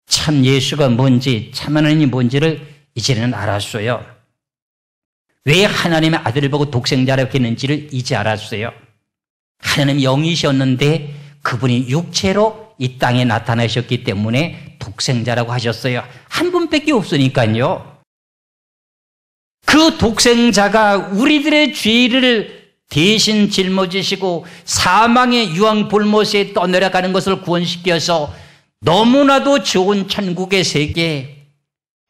참 예수가 뭔지, 참 하나님이 뭔지를 이제는 알았어요. 왜 하나님의 아들을 보고 독생자라고 했는지를 이제 알았어요. 하나님 영이셨는데 그분이 육체로 이 땅에 나타나셨기 때문에 독생자라고 하셨어요. 한 분밖에 없으니까요. 그 그 독생자가 우리들의 죄를 대신 짊어지시고 사망의 유황 볼못에 떠내려가는 것을 구원시켜서 너무나도 좋은 천국의 세계,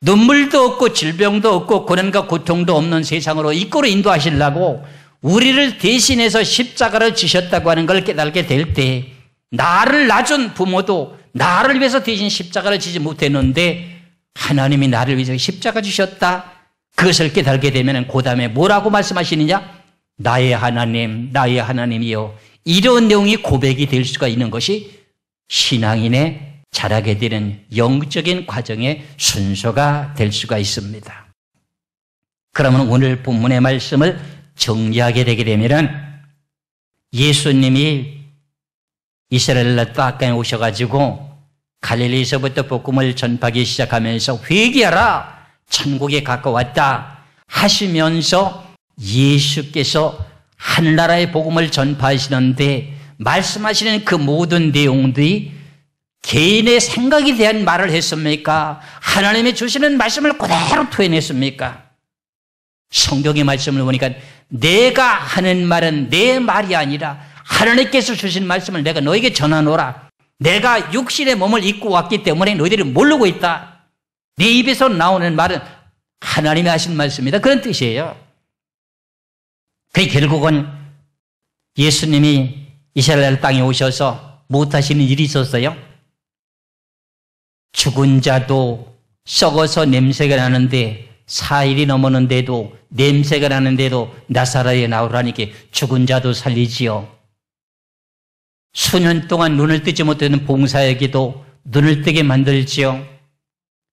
눈물도 없고 질병도 없고 고난과 고통도 없는 세상으로 이끌어 인도하시려고 우리를 대신해서 십자가를 지셨다고 하는 걸 깨닫게 될 때, 나를 낳은 부모도 나를 위해서 대신 십자가를 지지 못했는데 하나님이 나를 위해서 십자가 지셨다, 그것을 깨닫게 되면 그 다음에 뭐라고 말씀하시느냐? 나의 하나님, 나의 하나님이여. 이런 내용이 고백이 될 수가 있는 것이 신앙인의 자라게 되는 영적인 과정의 순서가 될 수가 있습니다. 그러면 오늘 본문의 말씀을 정리하게 되게 되면, 예수님이 이스라엘 땅에 오셔가지고 갈릴리에서부터 복음을 전파하기 시작하면서 회개하라, 천국에 가까웠다 하시면서 예수께서 하늘나라의 복음을 전파하시는데 말씀하시는 그 모든 내용들이 개인의 생각에 대한 말을 했습니까? 하나님이 주시는 말씀을 그대로 토해냈습니까? 성경의 말씀을 보니까 내가 하는 말은 내 말이 아니라 하나님께서 주신 말씀을 내가 너에게 전하노라. 내가 육신의 몸을 입고 왔기 때문에 너희들이 모르고 있다. 네 입에서 나오는 말은 하나님이 하신 말씀이다, 그런 뜻이에요. 그 결국은 예수님이 이스라엘 땅에 오셔서 못하시는 일이 있었어요. 죽은 자도 썩어서 냄새가 나는데 4일이 넘었는데도 냄새가 나는데도 나사렛에 나오라니까 죽은 자도 살리지요. 수년 동안 눈을 뜨지 못하는 봉사에게도 눈을 뜨게 만들지요.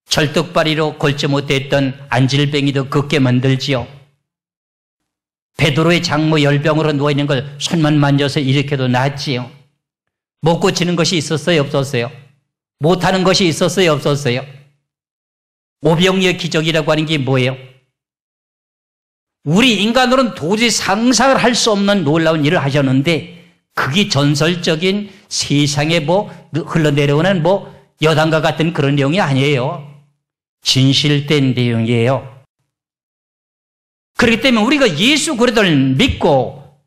절뚝발이로 걸지 못했던 안질뱅이도 걷게 만들지요. 베드로의 장모 열병으로 누워있는 걸 손만 만져서 일으켜도 낫지요. 못 고치는 것이 있었어요, 없었어요? 못하는 것이 있었어요, 없었어요? 오병이어 기적이라고 하는 게 뭐예요? 우리 인간으로는 도저히 상상을 할 수 없는 놀라운 일을 하셨는데 그게 전설적인 세상에 흘러내려오는 여당과 같은 그런 내용이 아니에요. 진실된 내용이에요. 그렇기 때문에 우리가 예수 그리스도를 믿고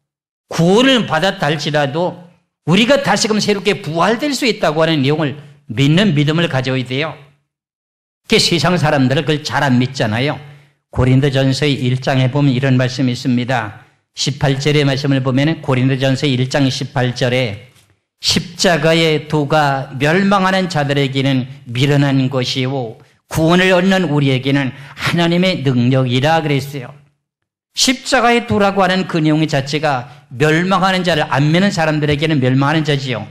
구원을 받았다 할지라도 우리가 다시금 새롭게 부활될 수 있다고 하는 내용을 믿는 믿음을 가져야 돼요. 그 세상 사람들은 그걸 잘 안 믿잖아요. 고린도전서의 1장에 보면 이런 말씀이 있습니다. 18절의 말씀을 보면 고린도전서 1장 18절에 십자가의 도가 멸망하는 자들에게는 미련한 것이요 구원을 얻는 우리에게는 하나님의 능력이라 그랬어요. 십자가의 도라고 하는 그 내용 자체가 멸망하는 자를 안 믿는 사람들에게는 멸망하는 자지요.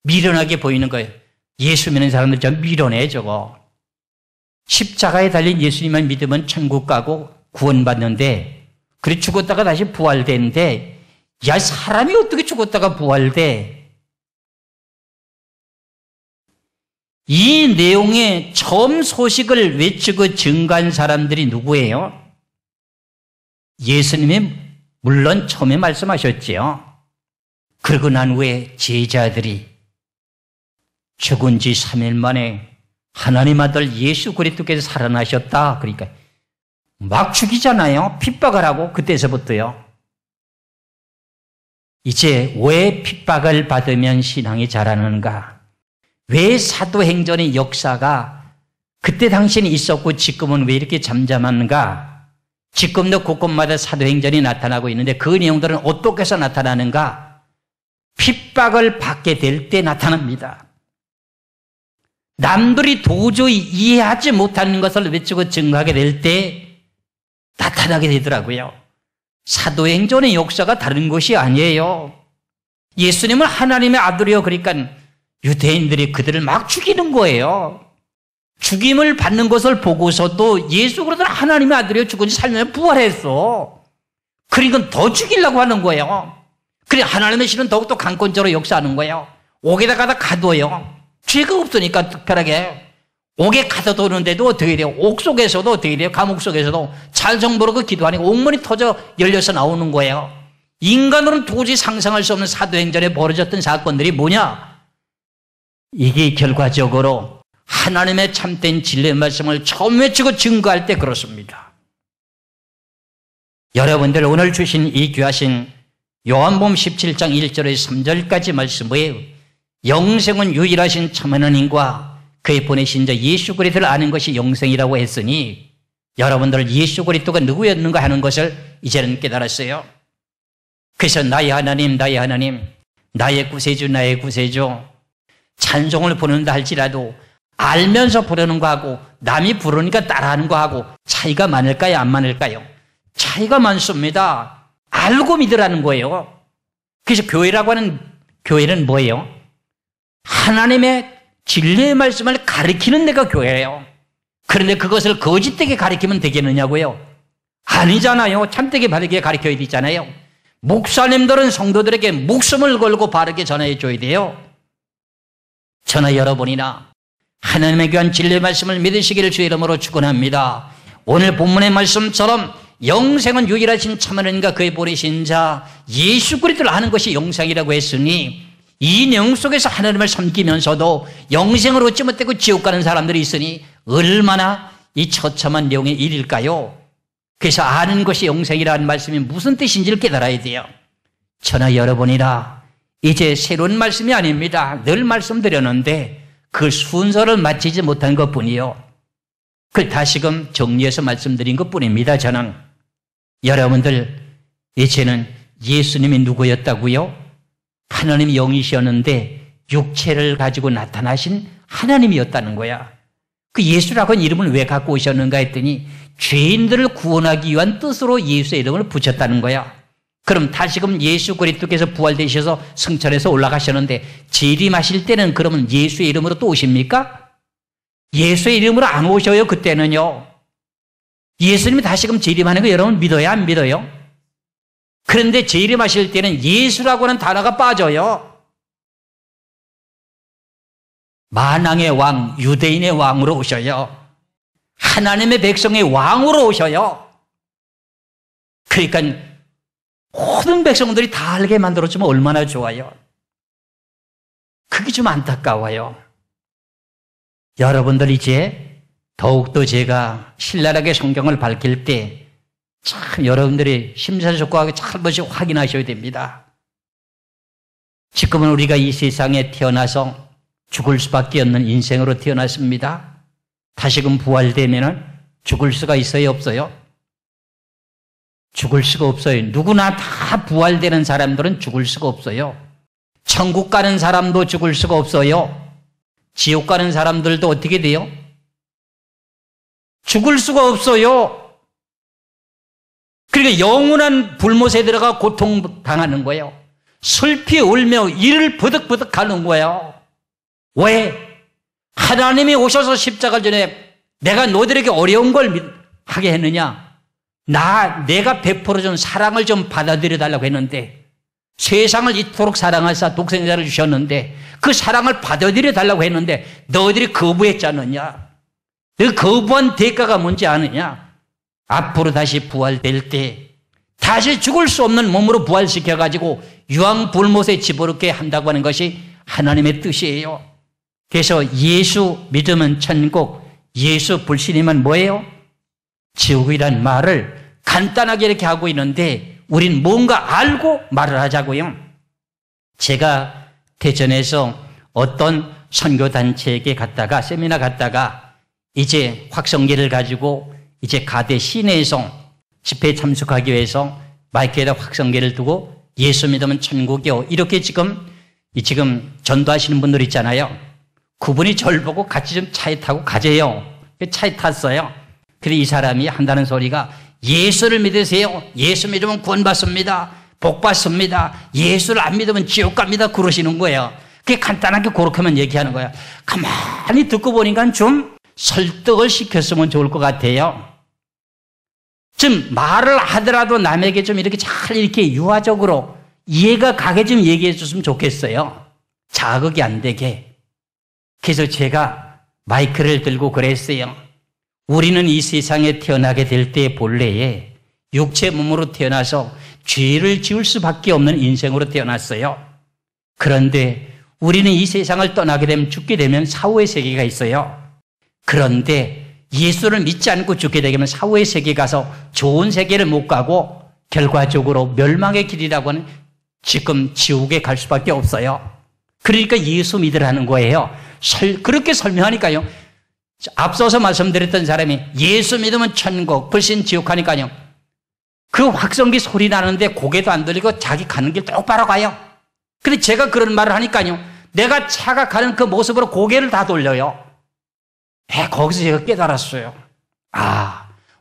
미련하게 보이는 거예요. 예수 믿는 사람들 좀 미련해 저거. 십자가에 달린 예수님만 믿으면 천국 가고 구원받는데 그래 죽었다가 다시 부활되는데 야 사람이 어떻게 죽었다가 부활돼? 이 내용의 처음 소식을 외치고 증거한 사람들이 누구예요? 예수님이 물론 처음에 말씀하셨지요. 그러고 난 후에 제자들이 죽은 지 3일 만에 하나님 아들 예수 그리스도께서 살아나셨다. 그러니까 막 죽이잖아요. 핍박을 하고 그때서부터요. 이제 왜 핍박을 받으면 신앙이 자라는가? 왜 사도행전의 역사가 그때 당시에는 있었고 지금은 왜 이렇게 잠잠한가? 지금도 곳곳마다 사도행전이 나타나고 있는데 그 내용들은 어떻게 해서 나타나는가? 핍박을 받게 될 때 나타납니다. 남들이 도저히 이해하지 못하는 것을 외치고 증거하게 될 때 나타나게 되더라고요. 사도행전의 역사가 다른 것이 아니에요. 예수님은 하나님의 아들이요. 그러니까 유대인들이 그들을 막 죽이는 거예요. 죽임을 받는 것을 보고서도 예수 그리스도는 하나님의 아들이요. 죽은 지 살면 부활했어. 그러니까 더 죽이려고 하는 거예요. 그래 하나님의 신은 더욱더 강권적으로 역사하는 거예요. 옥에다가 가둬요. 죄가 없으니까 특별하게. 옥에 가둬두는데도 어떻게 돼요? 옥 속에서도 어떻게 돼요? 감옥 속에서도 찬송부르고 기도하니까 옥문이 터져 열려서 나오는 거예요. 인간으로는 도저히 상상할 수 없는 사도행전에 벌어졌던 사건들이 뭐냐? 이게 결과적으로 하나님의 참된 진리의 말씀을 처음 외치고 증거할 때 그렇습니다. 여러분들 오늘 주신 이 귀하신 요한복음 17장 1절에서 3절까지 말씀에 영생은 유일하신 참 하나님과 그의 보내신 자 예수 그리스도를 아는 것이 영생이라고 했으니 여러분들 예수 그리스도가 누구였는가 하는 것을 이제는 깨달았어요. 그래서 나의 하나님, 나의 하나님, 나의 구세주, 나의 구세주, 찬송을 부른다 할지라도 알면서 부르는 거하고 남이 부르니까 따라하는 거하고 차이가 많을까요? 안 많을까요? 차이가 많습니다. 알고 믿으라는 거예요. 그래서 교회라고 하는 교회는 뭐예요? 하나님의 진리의 말씀을 가르치는 데가 교회예요. 그런데 그것을 거짓되게 가르치면 되겠느냐고요? 아니잖아요. 참되게 바르게 가르쳐야 되잖아요. 목사님들은 성도들에게 목숨을 걸고 바르게 전해 줘야 돼요. 저나 여러분이나 하나님의 귀한 진리의 말씀을 믿으시기를 주의 이름으로 축원합니다. 오늘 본문의 말씀처럼 영생은 유일하신 참 하나님과 그의 보내신 자 예수 그리스도를 아는 것이 영생이라고 했으니 이 내용 속에서 하나님을 섬기면서도 영생을 얻지 못하고 지옥 가는 사람들이 있으니 얼마나 이 처참한 내용의 일일까요? 그래서 아는 것이 영생이라는 말씀이 무슨 뜻인지를 깨달아야 돼요. 저나 여러분이라 이제 새로운 말씀이 아닙니다. 늘 말씀드렸는데 그 순서를 맞추지 못한 것뿐이요. 그걸 다시금 정리해서 말씀드린 것뿐입니다. 저는 여러분들 이제는 예수님이 누구였다고요? 하나님이 영이셨는데 육체를 가지고 나타나신 하나님이었다는 거야. 그 예수라고 하는 이름을 왜 갖고 오셨는가 했더니 죄인들을 구원하기 위한 뜻으로 예수의 이름을 붙였다는 거야. 그럼 다시금 예수 그리스도께서 부활되셔서 승천해서 올라가셨는데 재림하실 때는 그러면 예수의 이름으로 또 오십니까? 예수의 이름으로 안 오셔요. 그때는요. 예수님이 다시금 재림하는 거 여러분 믿어요? 안 믿어요? 그런데 재림하실 때는 예수라고 하는 단어가 빠져요. 만왕의 왕, 유대인의 왕으로 오셔요. 하나님의 백성의 왕으로 오셔요. 그러니까 모든 백성들이 다 알게 만들어주면 얼마나 좋아요. 그게 좀 안타까워요. 여러분들 이제 더욱더 제가 신랄하게 성경을 밝힐 때 참 여러분들이 심사숙고하게 잘 번씩 확인하셔야 됩니다. 지금은 우리가 이 세상에 태어나서 죽을 수밖에 없는 인생으로 태어났습니다. 다시금 부활되면은 죽을 수가 있어요, 없어요? 죽을 수가 없어요. 누구나 다 부활되는 사람들은 죽을 수가 없어요. 천국 가는 사람도 죽을 수가 없어요. 지옥 가는 사람들도 어떻게 돼요? 죽을 수가 없어요. 그러니까 영원한 불못에 들어가 고통당하는 거예요. 슬피 울며 이를 버득버득 가는 거예요. 왜? 하나님이 오셔서 십자가 전에 내가 너희들에게 어려운 걸 하게 했느냐? 내가 베풀어준 사랑을 좀 받아들여 달라고 했는데 세상을 이토록 사랑하사 독생자를 주셨는데 그 사랑을 받아들여 달라고 했는데 너희들이 거부했지 않느냐? 너 거부한 대가가 뭔지 아느냐? 앞으로 다시 부활될 때 다시 죽을 수 없는 몸으로 부활시켜가지고 유황불못에 집어넣게 한다고 하는 것이 하나님의 뜻이에요. 그래서 예수 믿으면 천국, 예수 불신이면 뭐예요? 지옥이란 말을 간단하게 이렇게 하고 있는데 우린 뭔가 알고 말을 하자고요. 제가 대전에서 어떤 선교단체에게 갔다가 세미나 갔다가 이제 확성기를 가지고 이제 가대 시내에서 집회에 참석하기 위해서 마이크에다 확성기를 두고 예수 믿으면 천국이요. 이렇게 지금 전도하시는 분들 있잖아요. 그분이 저를 보고 같이 좀 차에 타고 가재요. 차에 탔어요. 근데 이 사람이 한다는 소리가 예수를 믿으세요. 예수 믿으면 구원받습니다. 복받습니다. 예수를 안 믿으면 지옥 갑니다. 그러시는 거예요. 그게 간단하게 그렇게만 얘기하는 거야. 가만히 듣고 보니까 좀 설득을 시켰으면 좋을 것 같아요. 좀 말을 하더라도 남에게 좀 이렇게 잘 이렇게 유화적으로 이해가 가게 좀 얘기해 줬으면 좋겠어요. 자극이 안 되게. 그래서 제가 마이크를 들고 그랬어요. 우리는 이 세상에 태어나게 될 때 본래에 육체 몸으로 태어나서 죄를 지을 수밖에 없는 인생으로 태어났어요. 그런데 우리는 이 세상을 떠나게 되면 죽게 되면 사후의 세계가 있어요. 그런데 예수를 믿지 않고 죽게 되면 사후의 세계 가서 좋은 세계를 못 가고 결과적으로 멸망의 길이라고 하는 지금 지옥에 갈 수밖에 없어요. 그러니까 예수 믿으라는 거예요. 그렇게 설명하니까요. 앞서서 말씀드렸던 사람이 예수 믿으면 천국, 불신 지옥 하니까요. 그 확성기 소리 나는데 고개도 안 돌리고 자기 가는 길 똑바로 가요. 근데 제가 그런 말을 하니까요. 내가 차가 가는 그 모습으로 고개를 다 돌려요. 거기서 제가 깨달았어요.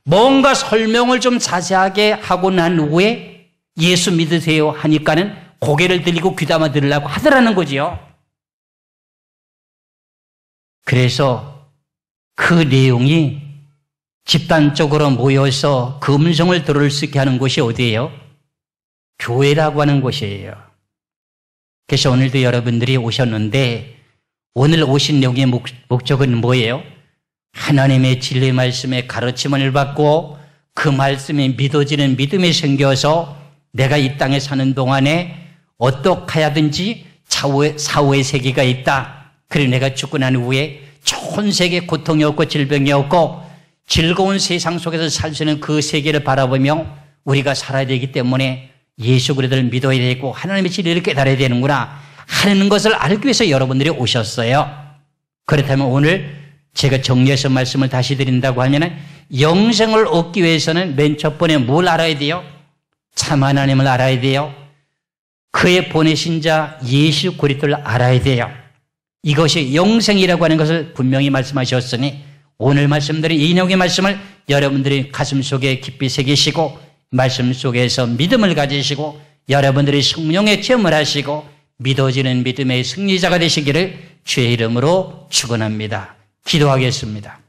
뭔가 설명을 좀 자세하게 하고 난 후에 예수 믿으세요 하니까는 고개를 들리고 귀담아 들으려고 하더라는 거지요. 그래서 그 내용이 집단적으로 모여서 그 음성을 들을 수 있게 하는 곳이 어디예요? 교회라고 하는 곳이에요. 그래서 오늘도 여러분들이 오셨는데 오늘 오신 내용의 목적은 뭐예요? 하나님의 진리 말씀의 가르침을 받고 그 말씀이 믿어지는 믿음이 생겨서 내가 이 땅에 사는 동안에 어떻게 하든지 사후의 세계가 있다. 그리고 내가 죽고 난 후에 좋은 세계, 고통이 없고 질병이 없고 즐거운 세상 속에서 살 수 있는 그 세계를 바라보며 우리가 살아야 되기 때문에 예수 그리스도를 믿어야 되고 하나님의 진리를 깨달아야 되는구나 하는 것을 알기 위해서 여러분들이 오셨어요. 그렇다면 오늘 제가 정리해서 말씀을 다시 드린다고 하면 영생을 얻기 위해서는 맨 첫 번에 뭘 알아야 돼요? 참 하나님을 알아야 돼요. 그의 보내신 자 예수 그리스도를 알아야 돼요. 이것이 영생이라고 하는 것을 분명히 말씀하셨으니 오늘 말씀드린 이 내용의 말씀을 여러분들이 가슴 속에 깊이 새기시고 말씀 속에서 믿음을 가지시고 여러분들이 성령의 체험을 하시고 믿어지는 믿음의 승리자가 되시기를 주의 이름으로 축원합니다. 기도하겠습니다.